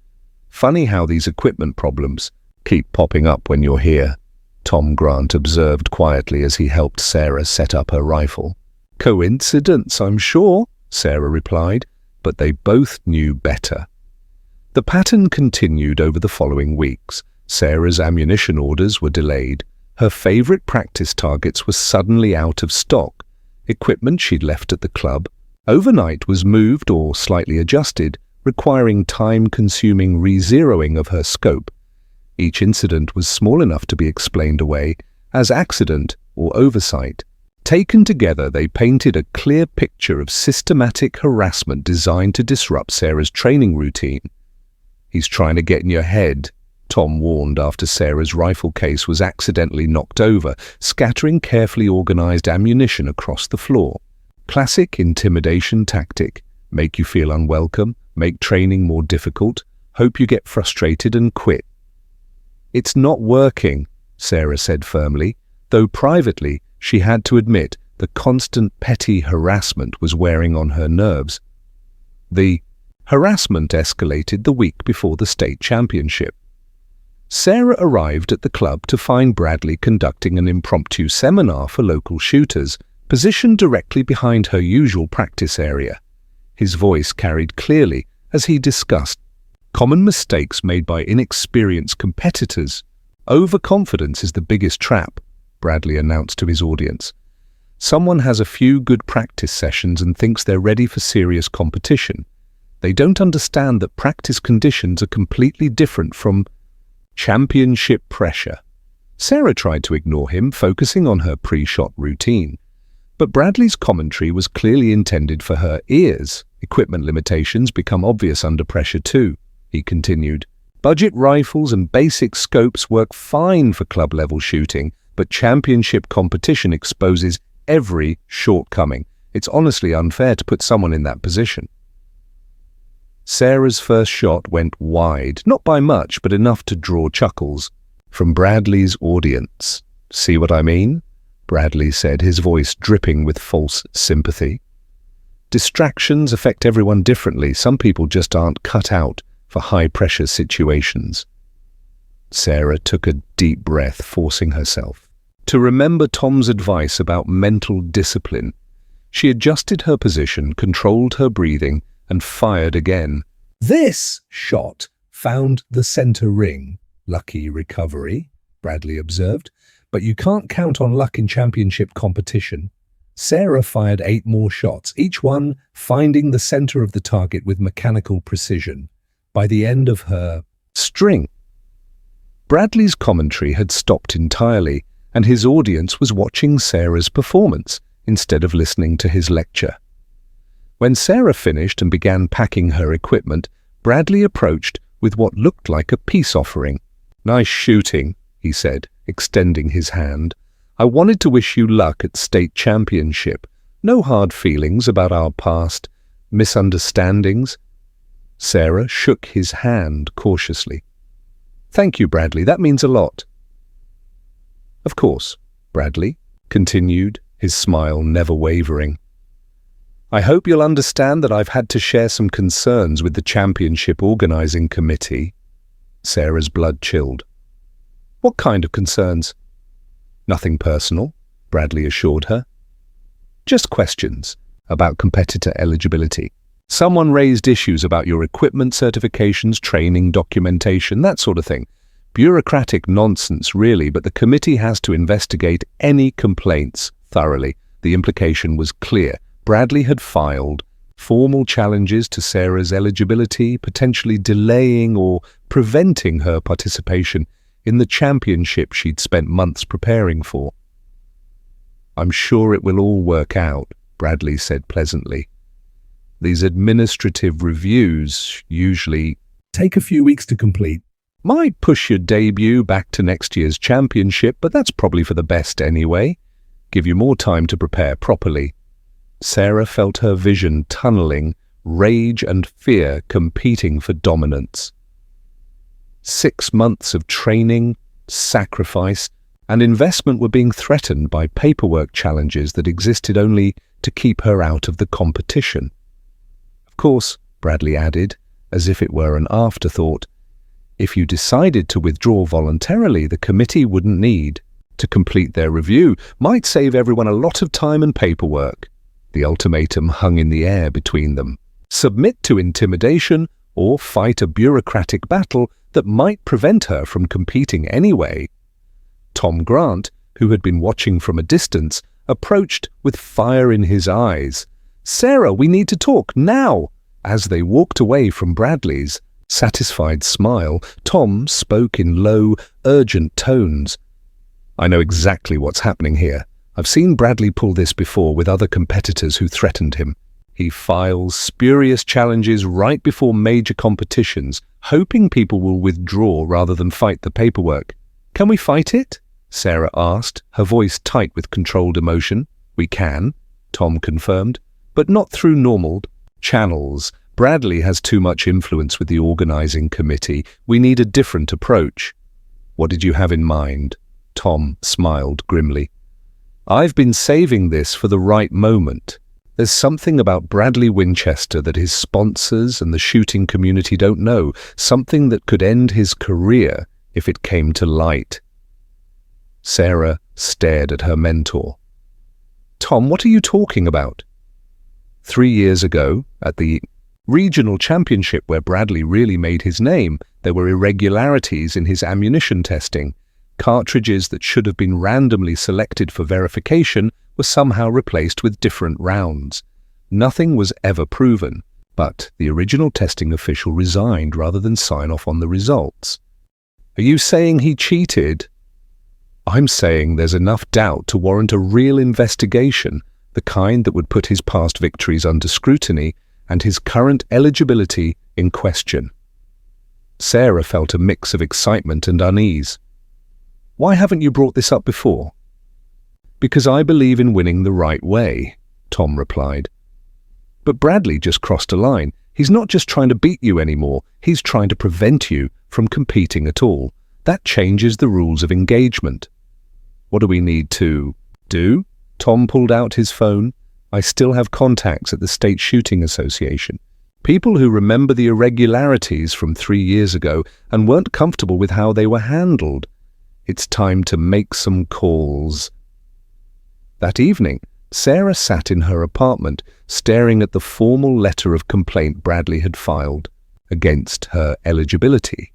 "Funny how these equipment problems keep popping up when you're here," Tom Grant observed quietly as he helped Sarah set up her rifle. "Coincidence, I'm sure," Sarah replied, but they both knew better. The pattern continued over the following weeks. Sarah's ammunition orders were delayed. Her favorite practice targets were suddenly out of stock. Equipment she'd left at the club overnight was moved or slightly adjusted, requiring time-consuming re-zeroing of her scope. Each incident was small enough to be explained away as accident or oversight. Taken together, they painted a clear picture of systematic harassment designed to disrupt Sarah's training routine. "He's trying to get in your head," Tom warned after Sarah's rifle case was accidentally knocked over, scattering carefully organized ammunition across the floor. Classic intimidation tactic. Make you feel unwelcome, make training more difficult, hope you get frustrated and quit. "It's not working," Sarah said firmly, though privately she had to admit the constant petty harassment was wearing on her nerves. The harassment escalated the week before the state championship. Sarah arrived at the club to find Bradley conducting an impromptu seminar for local shooters, positioned directly behind her usual practice area. His voice carried clearly as he discussed common mistakes made by inexperienced competitors. "Overconfidence is the biggest trap," Bradley announced to his audience. "Someone has a few good practice sessions and thinks they're ready for serious competition. They don't understand that practice conditions are completely different from championship pressure." Sarah tried to ignore him, focusing on her pre-shot routine. But Bradley's commentary was clearly intended for her ears. "Equipment limitations become obvious under pressure too," he continued. "Budget rifles and basic scopes work fine for club-level shooting, but championship competition exposes every shortcoming. It's honestly unfair to put someone in that position." Sarah's first shot went wide, not by much, but enough to draw chuckles from Bradley's audience. "See what I mean?" Bradley said, his voice dripping with false sympathy. "Distractions affect everyone differently. Some people just aren't cut out for high-pressure situations." Sarah took a deep breath, forcing herself to remember Tom's advice about mental discipline. She adjusted her position, controlled her breathing, and fired again. "This shot found the center ring. Lucky recovery," Bradley observed, "but you can't count on luck in championship competition." Sarah fired 8 more shots, each one finding the center of the target with mechanical precision. By the end of her string, Bradley's commentary had stopped entirely, and his audience was watching Sarah's performance instead of listening to his lecture. When Sarah finished and began packing her equipment, Bradley approached with what looked like a peace offering. "Nice shooting," he said, extending his hand. "I wanted to wish you luck at state championship. No hard feelings about our past misunderstandings. Sarah shook his hand cautiously. "Thank you, Bradley. That means a lot." "Of course," Bradley continued, his smile never wavering. "I hope you'll understand that I've had to share some concerns with the championship organizing committee." Sarah's blood chilled. "What kind of concerns?" "Nothing personal," Bradley assured her. "Just questions about competitor eligibility. Someone raised issues about your equipment certifications, training, documentation, that sort of thing. Bureaucratic nonsense, really, but the committee has to investigate any complaints thoroughly." The implication was clear. Bradley had filed formal challenges to Sarah's eligibility, potentially delaying or preventing her participation in the championship she'd spent months preparing for. "I'm sure it will all work out," Bradley said pleasantly. "These administrative reviews usually Take a few weeks to complete. might push your debut back to next year's championship, but that's probably for the best anyway. Give you more time to prepare properly." Sarah felt her vision tunneling, rage and fear competing for dominance. 6 months of training, sacrifice, and investment were being threatened by paperwork challenges that existed only to keep her out of the competition. Of course, Bradley added, as if it were an afterthought, if you decided to withdraw voluntarily, the committee wouldn't need to complete their review, might save everyone a lot of time and paperwork. The ultimatum hung in the air between them. Submit to intimidation or fight a bureaucratic battle that might prevent her from competing anyway. Tom Grant, who had been watching from a distance, approached with fire in his eyes. "Sarah, we need to talk, now!" As they walked away from Bradley's satisfied smile, Tom spoke in low, urgent tones. "I know exactly what's happening here. I've seen Bradley pull this before with other competitors who threatened him. He files spurious challenges right before major competitions, hoping people will withdraw rather than fight the paperwork." "Can we fight it?" Sarah asked, her voice tight with controlled emotion. "We can," Tom confirmed, "but not through normal channels. Bradley has too much influence with the organizing committee. We need a different approach." "What did you have in mind?" Tom smiled grimly. "I've been saving this for the right moment. There's something about Bradley Winchester that his sponsors and the shooting community don't know, something that could end his career if it came to light." Sarah stared at her mentor. "Tom, what are you talking about?" 3 years ago, at the regional championship where Bradley really made his name, there were irregularities in his ammunition testing. Cartridges that should have been randomly selected for verification were somehow replaced with different rounds. Nothing was ever proven, but the original testing official resigned rather than sign off on the results. "Are you saying he cheated?" "I'm saying there's enough doubt to warrant a real investigation, the kind that would put his past victories under scrutiny and his current eligibility in question." Sarah felt a mix of excitement and unease. "Why haven't you brought this up before?" "Because I believe in winning the right way," Tom replied. "But Bradley just crossed a line. He's not just trying to beat you anymore, he's trying to prevent you from competing at all. That changes the rules of engagement." "What do we need to do?" Tom pulled out his phone. "I still have contacts at the State Shooting Association. People who remember the irregularities from 3 years ago and weren't comfortable with how they were handled. It's time to make some calls." That evening, Sarah sat in her apartment, staring at the formal letter of complaint Bradley had filed against her eligibility.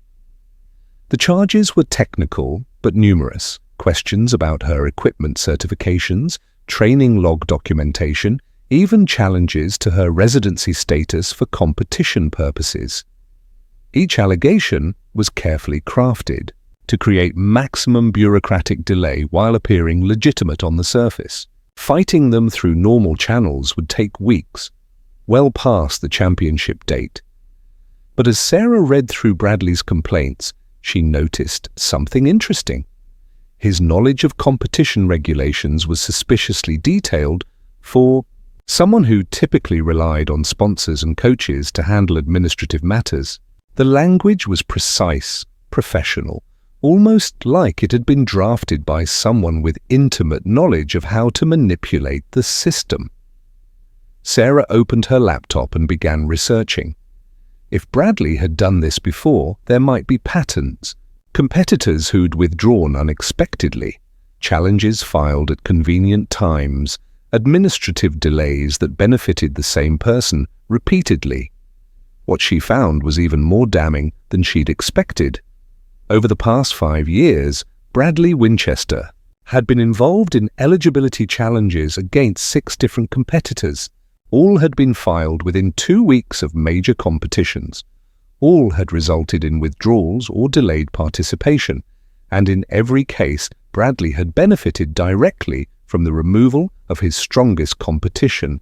The charges were technical but numerous. Questions about her equipment certifications, training log documentation, even challenges to her residency status for competition purposes. Each allegation was carefully crafted to create maximum bureaucratic delay while appearing legitimate on the surface. Fighting them through normal channels would take weeks, well past the championship date. But as Sarah read through Bradley's complaints, she noticed something interesting. His knowledge of competition regulations was suspiciously detailed for someone who typically relied on sponsors and coaches to handle administrative matters. The language was precise, professional, almost like it had been drafted by someone with intimate knowledge of how to manipulate the system. Sarah opened her laptop and began researching. If Bradley had done this before, there might be patterns. Competitors who'd withdrawn unexpectedly, challenges filed at convenient times, administrative delays that benefited the same person repeatedly. What she found was even more damning than she'd expected. Over the past 5 years, Bradley Winchester had been involved in eligibility challenges against 6 different competitors. All had been filed within 2 weeks of major competitions. All had resulted in withdrawals or delayed participation, and in every case, Bradley had benefited directly from the removal of his strongest competition.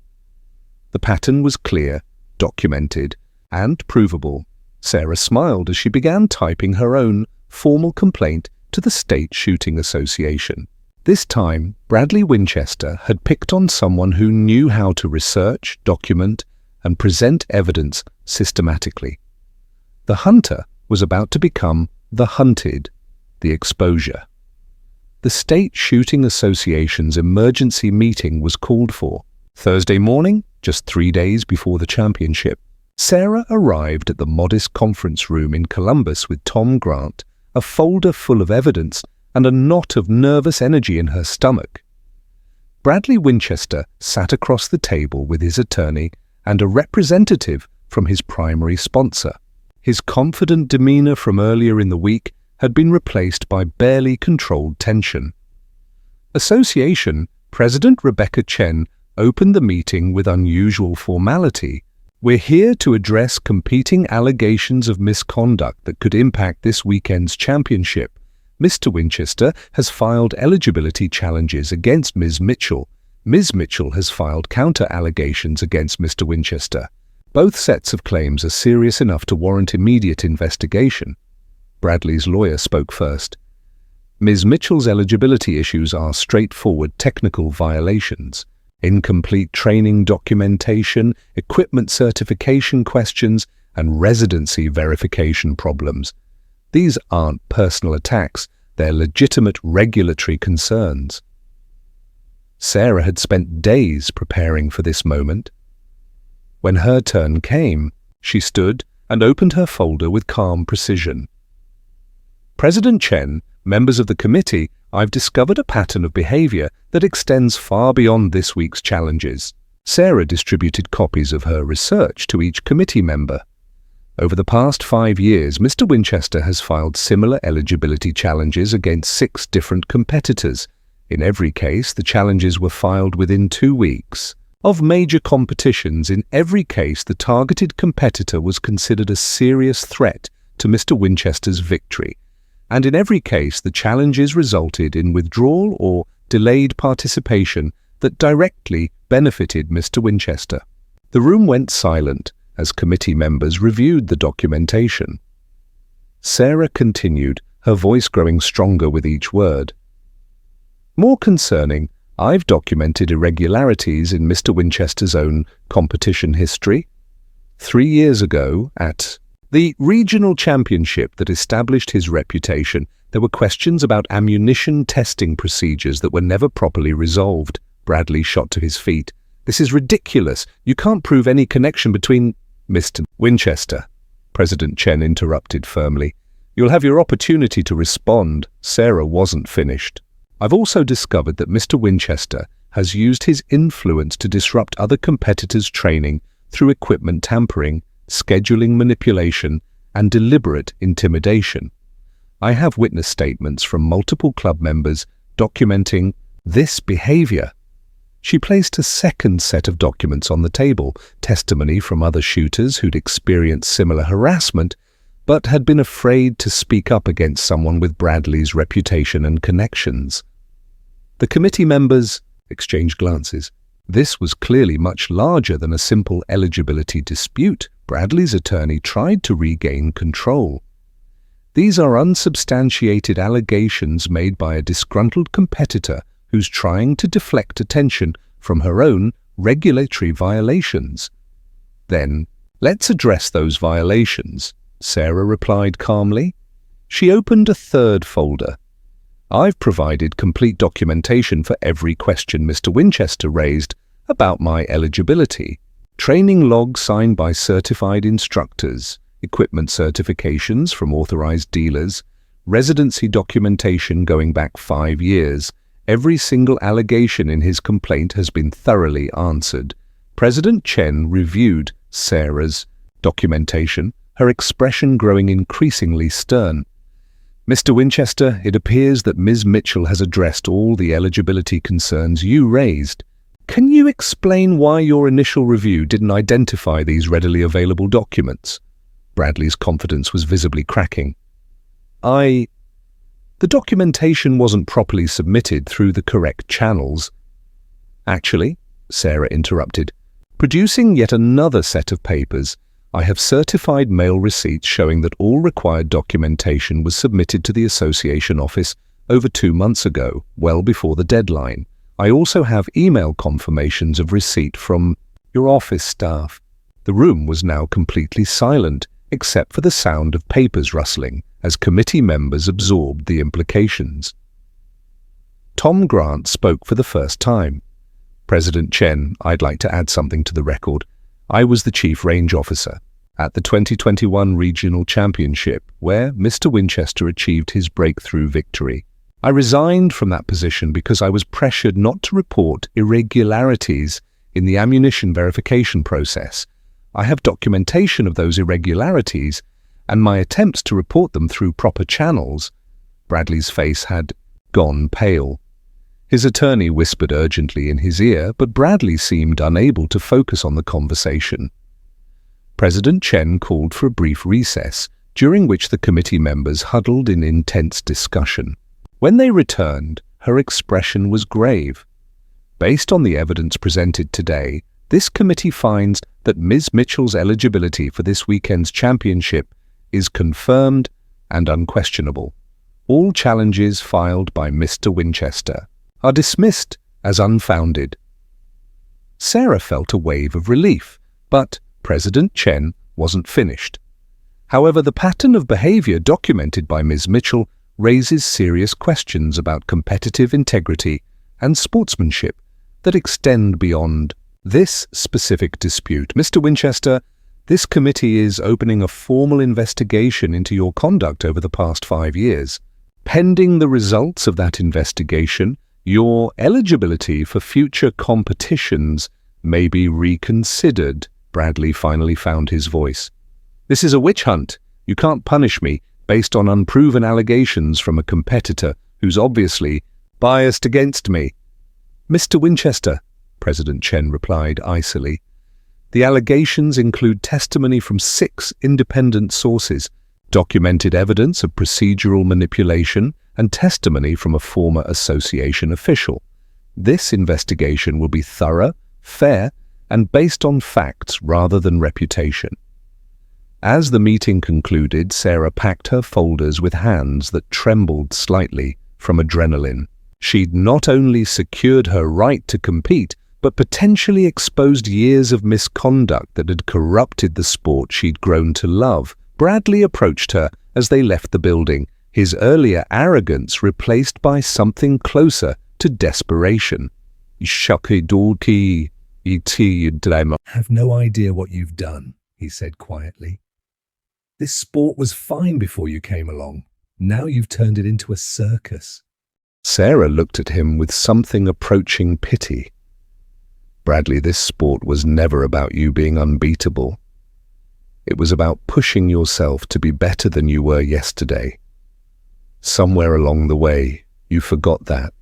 The pattern was clear, documented, and provable. Sarah smiled as she began typing her own formal complaint to the State Shooting Association. This time, Bradley Winchester had picked on someone who knew how to research, document, and present evidence systematically. The hunter was about to become the hunted, the exposure. The State Shooting Association's emergency meeting was called for. Thursday morning, just 3 days before the championship, Sarah arrived at the modest conference room in Columbus with Tom Grant, a folder full of evidence and a knot of nervous energy in her stomach. Bradley Winchester sat across the table with his attorney and a representative from his primary sponsor. His confident demeanor from earlier in the week had been replaced by barely controlled tension. Association President Rebecca Chen opened the meeting with unusual formality. "We're here to address competing allegations of misconduct that could impact this weekend's championship. Mr. Winchester has filed eligibility challenges against Ms. Mitchell. Ms. Mitchell has filed counter-allegations against Mr. Winchester. Both sets of claims are serious enough to warrant immediate investigation." Bradley's lawyer spoke first. "Ms. Mitchell's eligibility issues are straightforward technical violations. Incomplete training documentation, equipment certification questions, and residency verification problems. These aren't personal attacks, they're legitimate regulatory concerns." Sarah had spent days preparing for this moment. When her turn came, she stood and opened her folder with calm precision. "President Chen, members of the committee, I've discovered a pattern of behavior that extends far beyond this week's challenges." Sarah distributed copies of her research to each committee member. Over the past 5 years, Mr. Winchester has filed similar eligibility challenges against 6 different competitors. In every case, the challenges were filed within 2 weeks. Of major competitions, in every case, the targeted competitor was considered a serious threat to Mr. Winchester's victory. And in every case, the challenges resulted in withdrawal or delayed participation that directly benefited Mr. Winchester. The room went silent as committee members reviewed the documentation. Sarah continued, her voice growing stronger with each word. "More concerning, I've documented irregularities in Mr. Winchester's own competition history. 3 years ago, at the regional championship that established his reputation, there were questions about ammunition testing procedures that were never properly resolved." Bradley shot to his feet. "This is ridiculous. You can't prove any connection between—" "Mr. Winchester," President Chen interrupted firmly. "You'll have your opportunity to respond." Sarah wasn't finished. "I've also discovered that Mr. Winchester has used his influence to disrupt other competitors' training through equipment tampering, scheduling manipulation, and deliberate intimidation. I have witness statements from multiple club members documenting this behavior." She placed a second set of documents on the table, testimony from other shooters who'd experienced similar harassment, but had been afraid to speak up against someone with Bradley's reputation and connections. The committee members exchanged glances. This was clearly much larger than a simple eligibility dispute. Bradley's attorney tried to regain control. "These are unsubstantiated allegations made by a disgruntled competitor who's trying to deflect attention from her own regulatory violations. Then, let's address those violations, Sarah replied calmly. She opened a third folder. I've provided complete documentation for every question Mr. Winchester raised about my eligibility. Training logs signed by certified instructors, equipment certifications from authorized dealers, residency documentation going back 5 years. Every single allegation in his complaint has been thoroughly answered. President Chen reviewed Sarah's documentation, her expression growing increasingly stern. Mr. Winchester, it appears that Ms. Mitchell has addressed all the eligibility concerns you raised. Can you explain why your initial review didn't identify these readily available documents? Bradley's confidence was visibly cracking. The documentation wasn't properly submitted through the correct channels. Actually, Sarah interrupted, producing yet another set of papers, I have certified mail receipts showing that all required documentation was submitted to the association office over 2 months ago, well before the deadline. I also have email confirmations of receipt from your office staff. The room was now completely silent, except for the sound of papers rustling, as committee members absorbed the implications. Tom Grant spoke for the first time. President Chen, I'd like to add something to the record. I was the Chief Range Officer at the 2021 Regional Championship, where Mr. Winchester achieved his breakthrough victory. I resigned from that position because I was pressured not to report irregularities in the ammunition verification process. I have documentation of those irregularities, and my attempts to report them through proper channels. Bradley's face had gone pale. His attorney whispered urgently in his ear, but Bradley seemed unable to focus on the conversation. President Chen called for a brief recess, during which the committee members huddled in intense discussion. When they returned, her expression was grave. Based on the evidence presented today, this committee finds that Ms. Mitchell's eligibility for this weekend's championship is confirmed and unquestionable. All challenges filed by Mr. Winchester are dismissed as unfounded. Sarah felt a wave of relief, but President Chen wasn't finished. However, the pattern of behavior documented by Ms. Mitchell raises serious questions about competitive integrity and sportsmanship that extend beyond this specific dispute. Mr. Winchester, this committee is opening a formal investigation into your conduct over the past 5 years. Pending the results of that investigation, your eligibility for future competitions may be reconsidered. Bradley finally found his voice. This is a witch hunt. You can't punish me based on unproven allegations from a competitor who's obviously biased against me. Mr. Winchester, President Chen replied icily, the allegations include testimony from 6 independent sources, documented evidence of procedural manipulation, and testimony from a former association official. This investigation will be thorough, fair, and based on facts rather than reputation. As the meeting concluded, Sarah packed her folders with hands that trembled slightly from adrenaline. She'd not only secured her right to compete, but potentially exposed years of misconduct that had corrupted the sport she'd grown to love. Bradley approached her as they left the building, his earlier arrogance replaced by something closer to desperation. Have no idea what you've done, he said quietly. This sport was fine before you came along. Now you've turned it into a circus. Sarah looked at him with something approaching pity. Bradley, this sport was never about you being unbeatable. It was about pushing yourself to be better than you were yesterday. Somewhere along the way, you forgot that.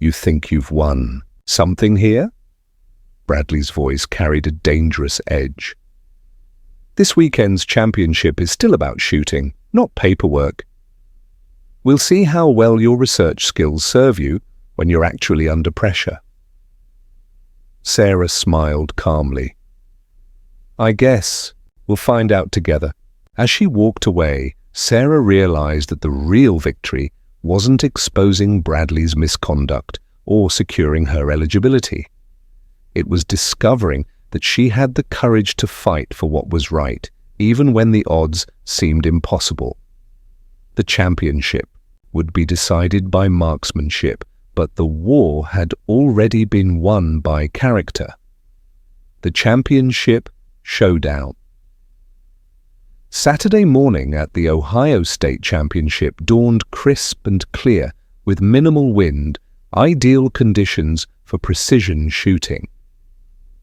You think you've won. Something here? Bradley's voice carried a dangerous edge. This weekend's championship is still about shooting, not paperwork. We'll see how well your research skills serve you when you're actually under pressure. Sarah smiled calmly. I guess we'll find out together. As she walked away, Sarah realized that the real victory wasn't exposing Bradley's misconduct or securing her eligibility. It was discovering that she had the courage to fight for what was right, even when the odds seemed impossible. The championship would be decided by marksmanship, but the war had already been won by character. The championship showdown. Saturday morning at the Ohio State Championship dawned crisp and clear, with minimal wind, ideal conditions for precision shooting.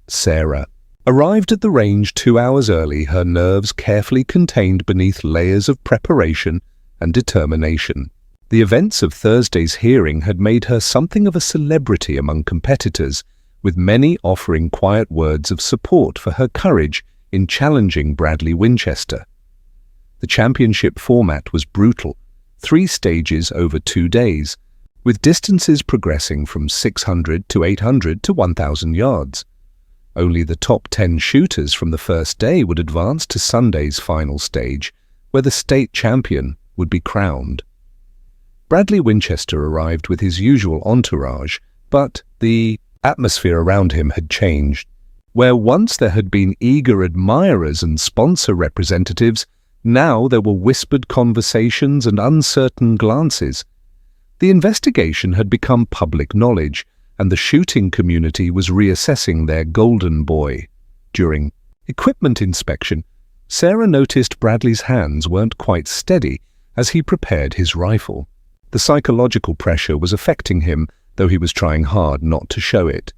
Sarah arrived at the range 2 hours early, her nerves carefully contained beneath layers of preparation and determination. The events of Thursday's hearing had made her something of a celebrity among competitors, with many offering quiet words of support for her courage in challenging Bradley Winchester. The championship format was brutal, 3 stages over 2 days, with distances progressing from 600 to 800 to 1,000 yards. Only the top 10 shooters from the first day would advance to Sunday's final stage, where the state champion would be crowned. Bradley Winchester arrived with his usual entourage, but the atmosphere around him had changed. Where once there had been eager admirers and sponsor representatives, now there were whispered conversations and uncertain glances. The investigation had become public knowledge, and the shooting community was reassessing their golden boy. During equipment inspection, Sarah noticed Bradley's hands weren't quite steady as he prepared his rifle. The psychological pressure was affecting him, though he was trying hard not to show it.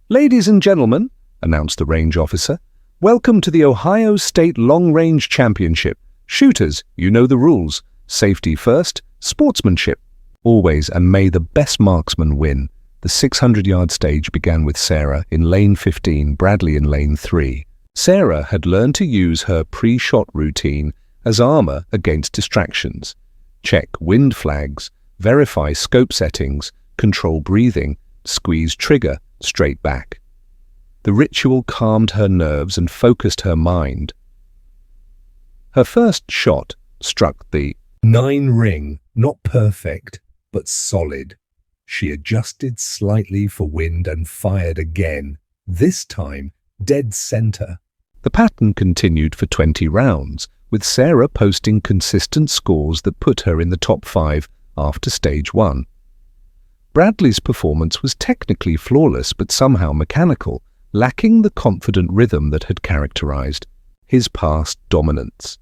"Ladies and gentlemen," announced the range officer, "welcome to the Ohio State Long Range Championship. Shooters, you know the rules. Safety first, sportsmanship always, and may the best marksman win." The 600-yard stage began with Sarah in lane 15, Bradley in lane 3. Sarah had learned to use her pre-shot routine as armor against distractions. Check wind flags, verify scope settings, control breathing, squeeze trigger, straight back. The ritual calmed her nerves and focused her mind. Her first shot struck the 9 ring, not perfect, but solid. She adjusted slightly for wind and fired again, this time dead center. The pattern continued for 20 rounds, with Sarah posting consistent scores that put her in the top 5 after stage 1. Bradley's performance was technically flawless but somehow mechanical, lacking the confident rhythm that had characterized his past dominance.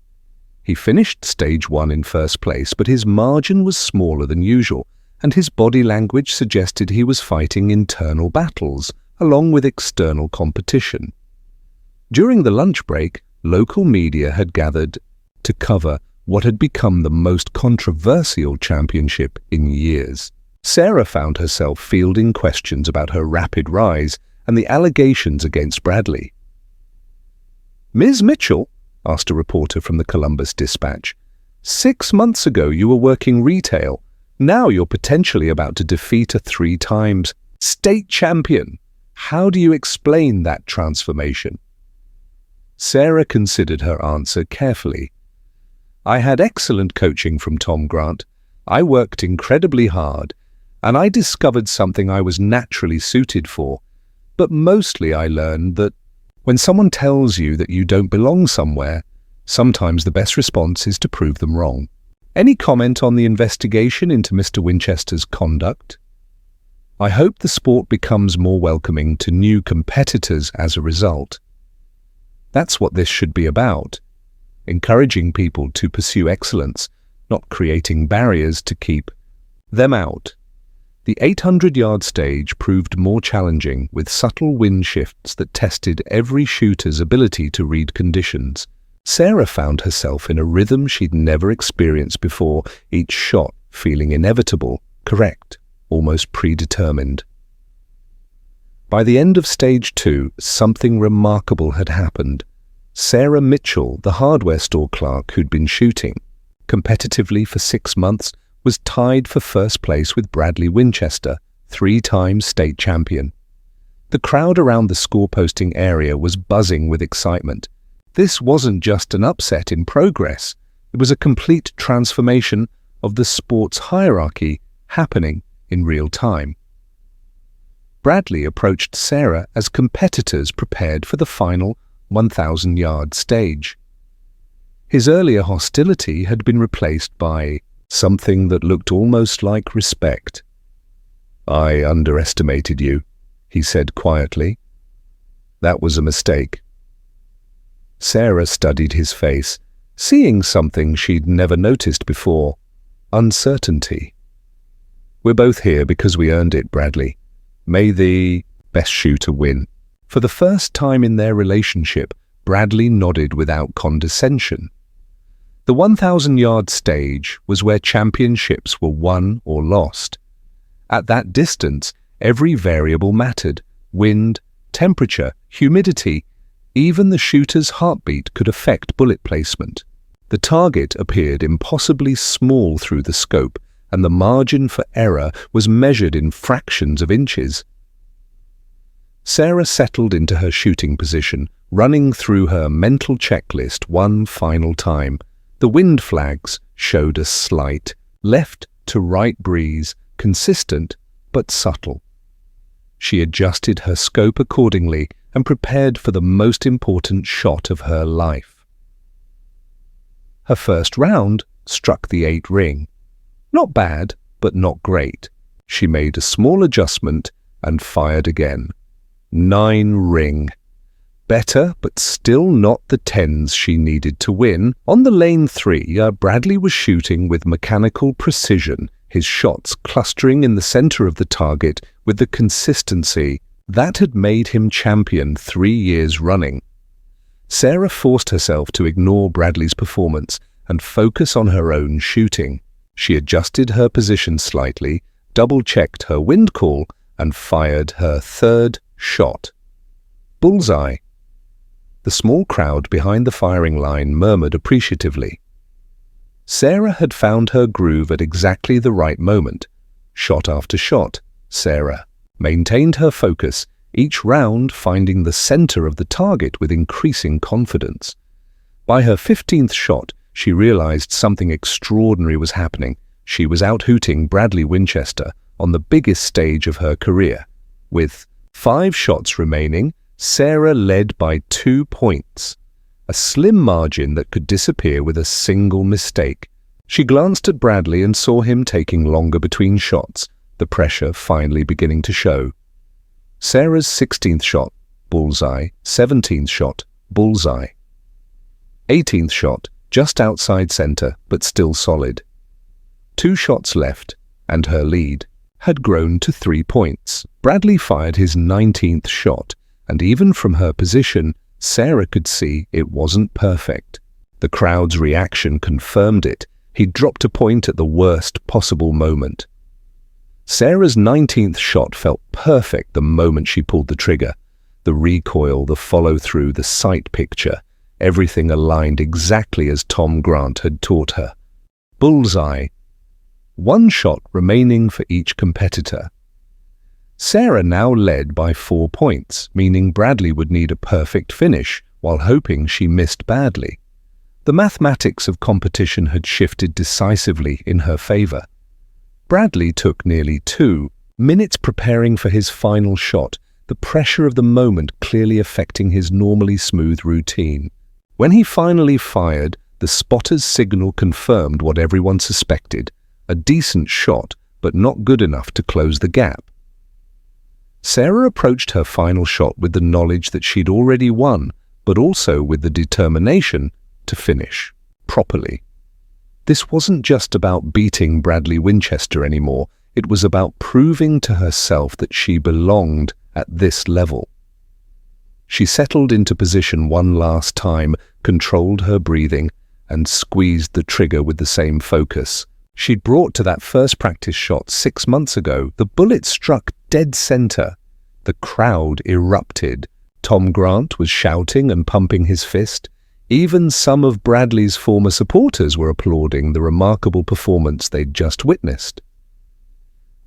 He finished stage 1 in first place, but his margin was smaller than usual, and his body language suggested he was fighting internal battles, along with external competition. During the lunch break, local media had gathered to cover what had become the most controversial championship in years. Sarah found herself fielding questions about her rapid rise and the allegations against Bradley. "Ms. Mitchell," asked a reporter from the Columbus Dispatch, "6 months ago you were working retail. Now you're potentially about to defeat a 3 times state champion. How do you explain that transformation?" Sarah considered her answer carefully. "I had excellent coaching from Tom Grant. I worked incredibly hard, and I discovered something I was naturally suited for. But mostly I learned that when someone tells you that you don't belong somewhere, sometimes the best response is to prove them wrong." Any comment on the investigation into Mr. Winchester's conduct? "I hope the sport becomes more welcoming to new competitors as a result. That's what this should be about. Encouraging people to pursue excellence, not creating barriers to keep them out." The 800-yard stage proved more challenging, with subtle wind shifts that tested every shooter's ability to read conditions. Sarah found herself in a rhythm she'd never experienced before, each shot feeling inevitable, correct, almost predetermined. By the end of stage 2, something remarkable had happened. Sarah Mitchell, the hardware store clerk who'd been shooting competitively for 6 months, was tied for first place with Bradley Winchester, 3-time state champion. The crowd around the score-posting area was buzzing with excitement. This wasn't just an upset in progress. It was a complete transformation of the sport's hierarchy happening in real time. Bradley approached Sarah as competitors prepared for the final 1,000-yard stage. His earlier hostility had been replaced by something that looked almost like respect. "I underestimated you," he said quietly. "That was a mistake." Sarah studied his face, seeing something she'd never noticed before: uncertainty. "We're both here because we earned it, Bradley. May the best shooter win." For the first time in their relationship, Bradley nodded without condescension. The 1,000-yard stage was where championships were won or lost. At that distance, every variable mattered: wind, temperature, humidity. Even the shooter's heartbeat could affect bullet placement. The target appeared impossibly small through the scope, and the margin for error was measured in fractions of inches. Sarah settled into her shooting position, running through her mental checklist one final time. The wind flags showed a slight left to right breeze, consistent but subtle. She adjusted her scope accordingly and prepared for the most important shot of her life. Her first round struck the 8 ring. Not bad, but not great. She made a small adjustment and fired again. 9 ring. Better, but still not the 10s she needed to win. On the lane 3, Bradley was shooting with mechanical precision, his shots clustering in the center of the target with the consistency that had made him champion 3 years running. Sarah forced herself to ignore Bradley's performance and focus on her own shooting. She adjusted her position slightly, double-checked her wind call, and fired her 3rd shot. Bullseye. The small crowd behind the firing line murmured appreciatively. Sarah had found her groove at exactly the right moment. Shot after shot, Sarah maintained her focus, each round finding the center of the target with increasing confidence. By her 15th shot, she realized something extraordinary was happening. She was out-hooting Bradley Winchester on the biggest stage of her career. With 5 shots remaining, Sarah led by 2 points, a slim margin that could disappear with a single mistake. She glanced at Bradley and saw him taking longer between shots, the pressure finally beginning to show. Sarah's 16th shot, bullseye. 17th shot, bullseye. 18th shot, just outside center, but still solid. 2 shots left, and her lead had grown to 3 points. Bradley fired his 19th shot, and even from her position, Sarah could see it wasn't perfect. The crowd's reaction confirmed it. He dropped a point at the worst possible moment. Sarah's 19th shot felt perfect the moment she pulled the trigger. The recoil, the follow-through, the sight picture, everything aligned exactly as Tom Grant had taught her. Bullseye. 1 shot remaining for each competitor. Sarah now led by 4 points, meaning Bradley would need a perfect finish, while hoping she missed badly. The mathematics of competition had shifted decisively in her favor. Bradley took nearly 2 minutes preparing for his final shot, the pressure of the moment clearly affecting his normally smooth routine. When he finally fired, the spotter's signal confirmed what everyone suspected: a decent shot, but not good enough to close the gap. Sarah approached her final shot with the knowledge that she'd already won, but also with the determination to finish properly. This wasn't just about beating Bradley Winchester anymore. It was about proving to herself that she belonged at this level. She settled into position one last time, controlled her breathing, and squeezed the trigger with the same focus she'd brought to that first practice shot 6 months ago. The bullet struck dead center. The crowd erupted. Tom Grant was shouting and pumping his fist. Even some of Bradley's former supporters were applauding the remarkable performance they'd just witnessed.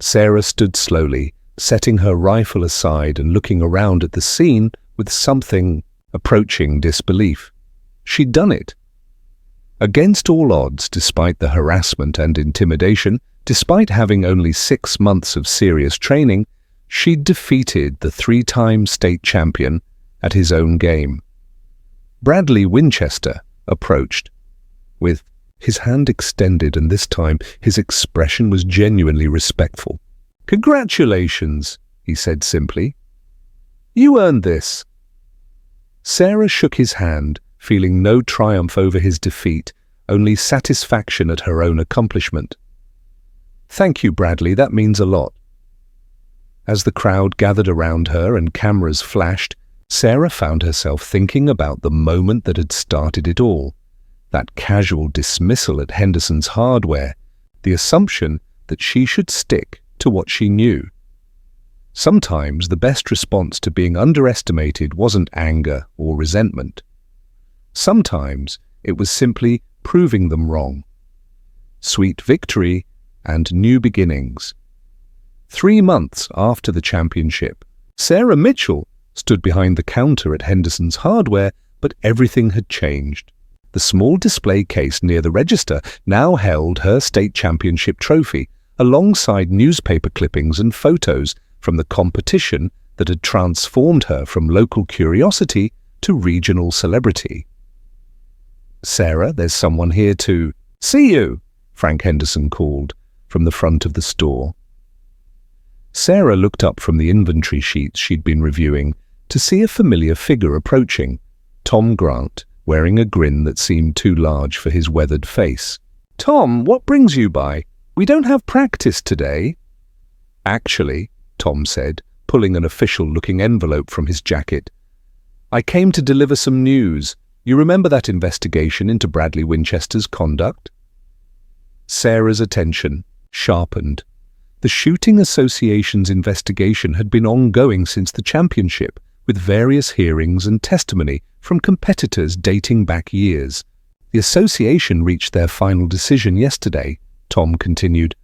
Sarah stood slowly, setting her rifle aside and looking around at the scene with something approaching disbelief. She'd done it. Against all odds, despite the harassment and intimidation, despite having only 6 months of serious training, She'd defeated the 3-time state champion at his own game. Bradley Winchester approached, with his hand extended, and this time his expression was genuinely respectful. "Congratulations," he said simply. "You earned this." Sarah shook his hand, feeling no triumph over his defeat, only satisfaction at her own accomplishment. "Thank you, Bradley, that means a lot." As the crowd gathered around her and cameras flashed, Sarah found herself thinking about the moment that had started it all. That casual dismissal at Henderson's Hardware, the assumption that she should stick to what she knew. Sometimes the best response to being underestimated wasn't anger or resentment. Sometimes it was simply proving them wrong. Sweet victory and new beginnings. 3 months after the championship, Sarah Mitchell stood behind the counter at Henderson's Hardware, but everything had changed. The small display case near the register now held her state championship trophy, alongside newspaper clippings and photos from the competition that had transformed her from local curiosity to regional celebrity. "Sarah, there's someone here to see you," Frank Henderson called from the front of the store. Sarah looked up from the inventory sheets she'd been reviewing to see a familiar figure approaching, Tom Grant, wearing a grin that seemed too large for his weathered face. "Tom, what brings you by? We don't have practice today." "Actually," Tom said, pulling an official-looking envelope from his jacket, "I came to deliver some news. You remember that investigation into Bradley Winchester's conduct?" Sarah's attention sharpened. The Shooting Association's investigation had been ongoing since the championship, with various hearings and testimony from competitors dating back years. "The association reached their final decision yesterday," Tom continued.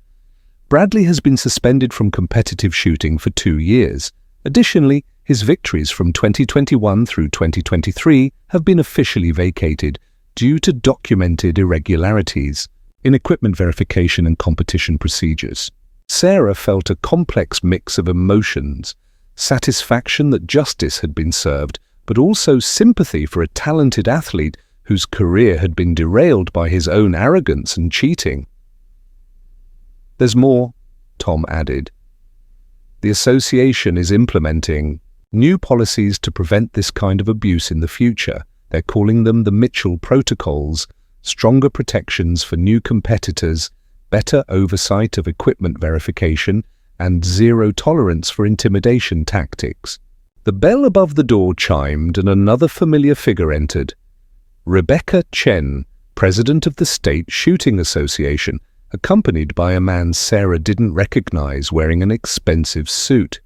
"Bradley has been suspended from competitive shooting for 2 years. Additionally, his victories from 2021 through 2023 have been officially vacated due to documented irregularities in equipment verification and competition procedures." Sarah felt a complex mix of emotions, satisfaction that justice had been served, but also sympathy for a talented athlete whose career had been derailed by his own arrogance and cheating. "There's more," Tom added. "The association is implementing new policies to prevent this kind of abuse in the future. They're calling them the Mitchell Protocols, stronger protections for new competitors, better oversight of equipment verification, and zero tolerance for intimidation tactics." The bell above the door chimed and another familiar figure entered. Rebecca Chen, president of the State Shooting Association, accompanied by a man Sarah didn't recognize wearing an expensive suit.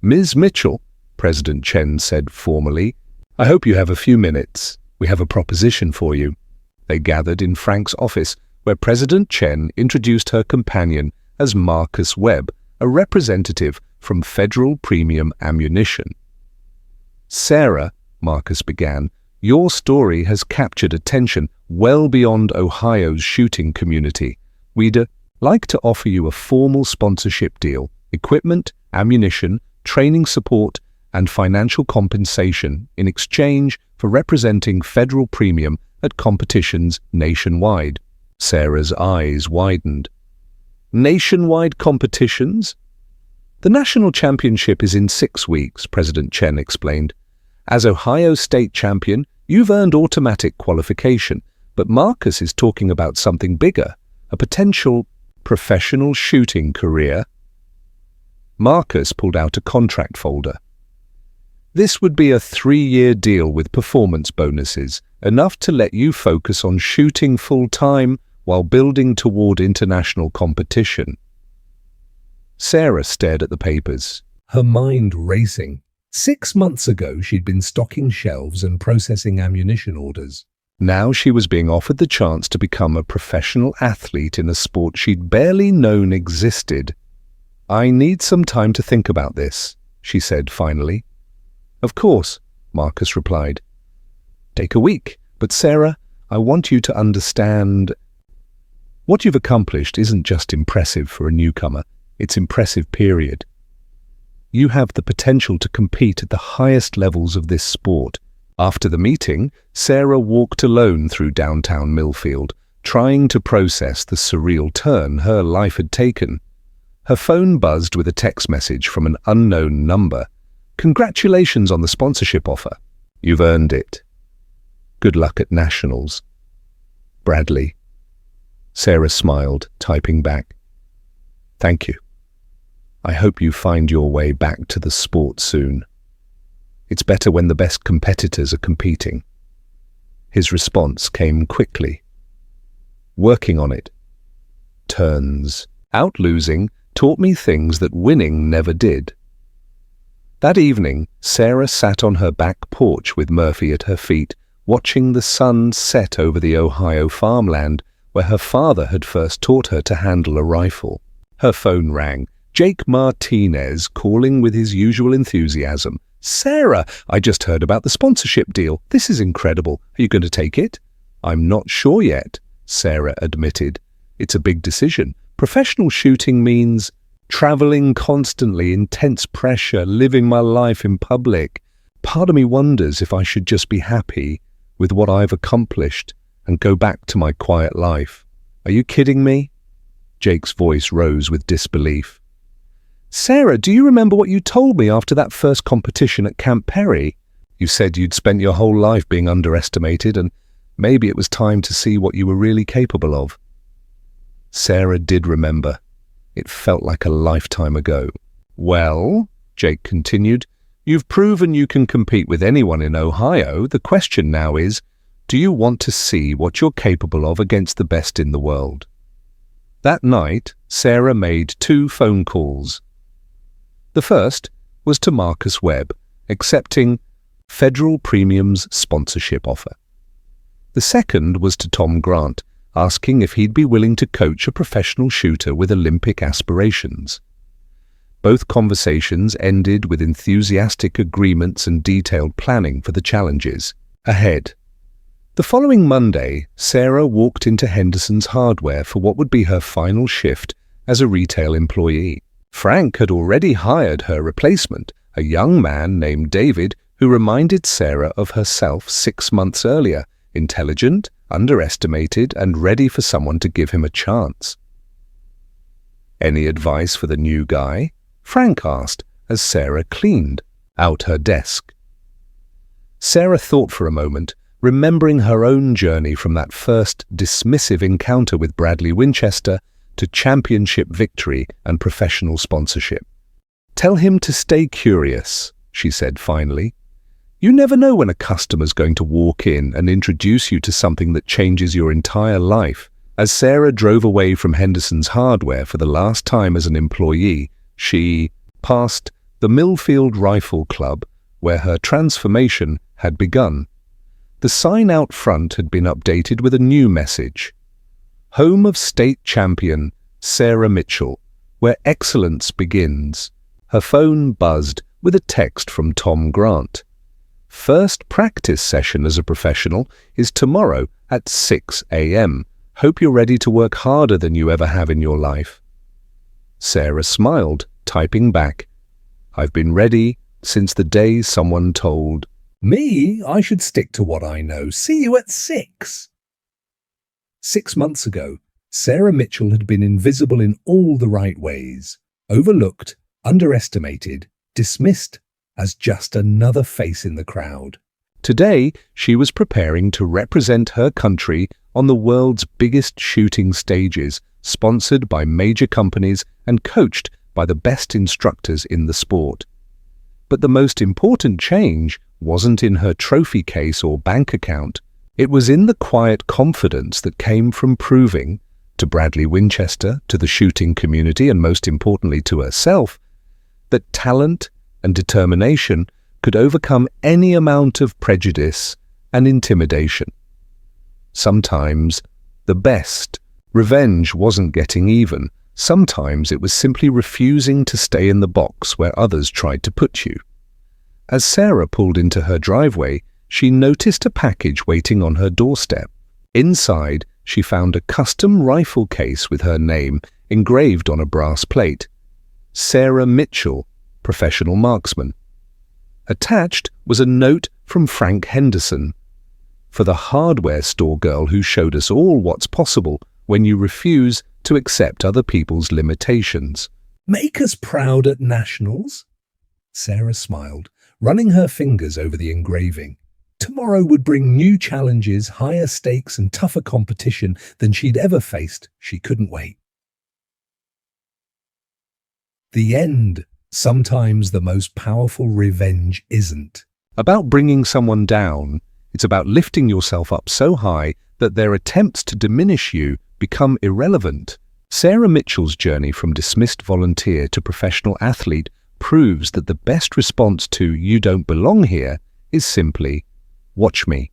"Ms. Mitchell," President Chen said formally, "I hope you have a few minutes. We have a proposition for you." They gathered in Frank's office, where President Chen introduced her companion as Marcus Webb, a representative from Federal Premium Ammunition. "Sarah," Marcus began, "your story has captured attention well beyond Ohio's shooting community. We'd like to offer you a formal sponsorship deal, equipment, ammunition, training support, and financial compensation in exchange for representing Federal Premium at competitions nationwide." Sarah's eyes widened. "Nationwide competitions?" "The national championship is in 6 weeks, President Chen explained. As Ohio state champion, you've earned automatic qualification, but Marcus is talking about something bigger, a potential professional shooting career." Marcus pulled out a contract folder. "This would be a 3-year deal with performance bonuses, enough to let you focus on shooting full-time while building toward international competition." Sarah stared at the papers, her mind racing. 6 months ago, she'd been stocking shelves and processing ammunition orders. Now she was being offered the chance to become a professional athlete in a sport she'd barely known existed. "I need some time to think about this," she said finally. "Of course," Marcus replied. "Take a week, but Sarah, I want you to understand what you've accomplished isn't just impressive for a newcomer, it's impressive, period. You have the potential to compete at the highest levels of this sport. After the meeting, Sarah walked alone through downtown Millfield, trying to process the surreal turn her life had taken. Her phone buzzed with a text message from an unknown number. "Congratulations on the sponsorship offer. You've earned it. Good luck at Nationals. Bradley." Sarah smiled, typing back, "Thank you. I hope you find your way back to the sport soon. It's better when the best competitors are competing." His response came quickly. "Working on it. Turns out losing taught me things that winning never did." That evening, Sarah sat on her back porch with Murphy at her feet, watching the sun set over the Ohio farmland where her father had first taught her to handle a rifle. Her phone rang. Jake Martinez calling with his usual enthusiasm. "Sarah, I just heard about the sponsorship deal. This is incredible. Are you going to take it?" "I'm not sure yet," Sarah admitted. "It's a big decision. Professional shooting means traveling constantly, intense pressure, living my life in public. Part of me wonders if I should just be happy with what I've accomplished and go back to my quiet life." "Are you kidding me?" Jake's voice rose with disbelief. "Sarah, do you remember what you told me after that first competition at Camp Perry? You said you'd spent your whole life being underestimated and maybe it was time to see what you were really capable of." Sarah did remember. It felt like a lifetime ago. "Well," Jake continued, "you've proven you can compete with anyone in Ohio. The question now is, do you want to see what you're capable of against the best in the world?" That night, Sarah made 2 phone calls. The first was to Marcus Webb, accepting Federal Premium's sponsorship offer. The second was to Tom Grant, asking if he'd be willing to coach a professional shooter with Olympic aspirations. Both conversations ended with enthusiastic agreements and detailed planning for the challenges ahead. The following Monday, Sarah walked into Henderson's Hardware for what would be her final shift as a retail employee. Frank had already hired her replacement, a young man named David who reminded Sarah of herself 6 months earlier, intelligent, underestimated, and ready for someone to give him a chance. "Any advice for the new guy?" Frank asked as Sarah cleaned out her desk. Sarah thought for a moment, remembering her own journey from that first dismissive encounter with Bradley Winchester to championship victory and professional sponsorship. "Tell him to stay curious," she said finally. "You never know when a customer's going to walk in and introduce you to something that changes your entire life." As Sarah drove away from Henderson's Hardware for the last time as an employee, she passed the Millfield Rifle Club, where her transformation had begun. The sign out front had been updated with a new message. "Home of state champion Sarah Mitchell, where excellence begins." Her phone buzzed with a text from Tom Grant. "First practice session as a professional is tomorrow at 6 a.m. Hope you're ready to work harder than you ever have in your life." Sarah smiled, typing back, "I've been ready since the day someone told me I should stick to what I know. See you at 6. 6 months ago, Sarah Mitchell had been invisible in all the right ways, overlooked, underestimated, dismissed as just another face in the crowd. Today, she was preparing to represent her country on the world's biggest shooting stages, sponsored by major companies and coached by the best instructors in the sport. But the most important change wasn't in her trophy case or bank account. It was in the quiet confidence that came from proving, to Bradley Winchester, to the shooting community, and most importantly to herself, that talent and determination could overcome any amount of prejudice and intimidation. Sometimes the best revenge wasn't getting even. Sometimes it was simply refusing to stay in the box where others tried to put you. As Sarah pulled into her driveway, she noticed a package waiting on her doorstep. Inside, she found a custom rifle case with her name engraved on a brass plate. Sarah Mitchell, professional marksman. Attached was a note from Frank Henderson, for the hardware store girl who showed us all what's possible when you refuse to accept other people's limitations. Make us proud at nationals? Sarah smiled, running her fingers over the engraving. Tomorrow would bring new challenges, higher stakes, and tougher competition than she'd ever faced. She couldn't wait. The end. Sometimes the most powerful revenge isn't about bringing someone down. It's about lifting yourself up so high that their attempts to diminish you become irrelevant. Sarah Mitchell's journey from dismissed volunteer to professional athlete proves that the best response to "you don't belong here" is simply, watch me.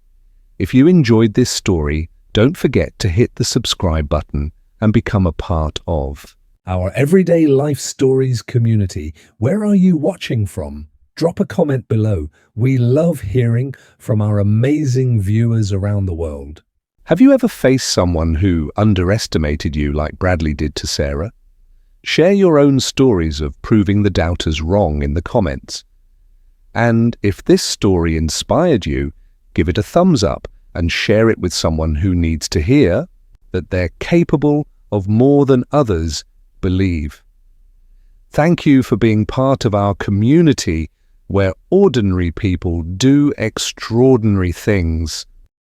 If you enjoyed this story, don't forget to hit the subscribe button and become a part of our Everyday Life Stories community. Where are you watching from? Drop a comment below. We love hearing from our amazing viewers around the world. Have you ever faced someone who underestimated you like Bradley did to Sarah? Share your own stories of proving the doubters wrong in the comments. And if this story inspired you, give it a thumbs up and share it with someone who needs to hear that they're capable of more than others believe. Thank you for being part of our community where ordinary people do extraordinary things.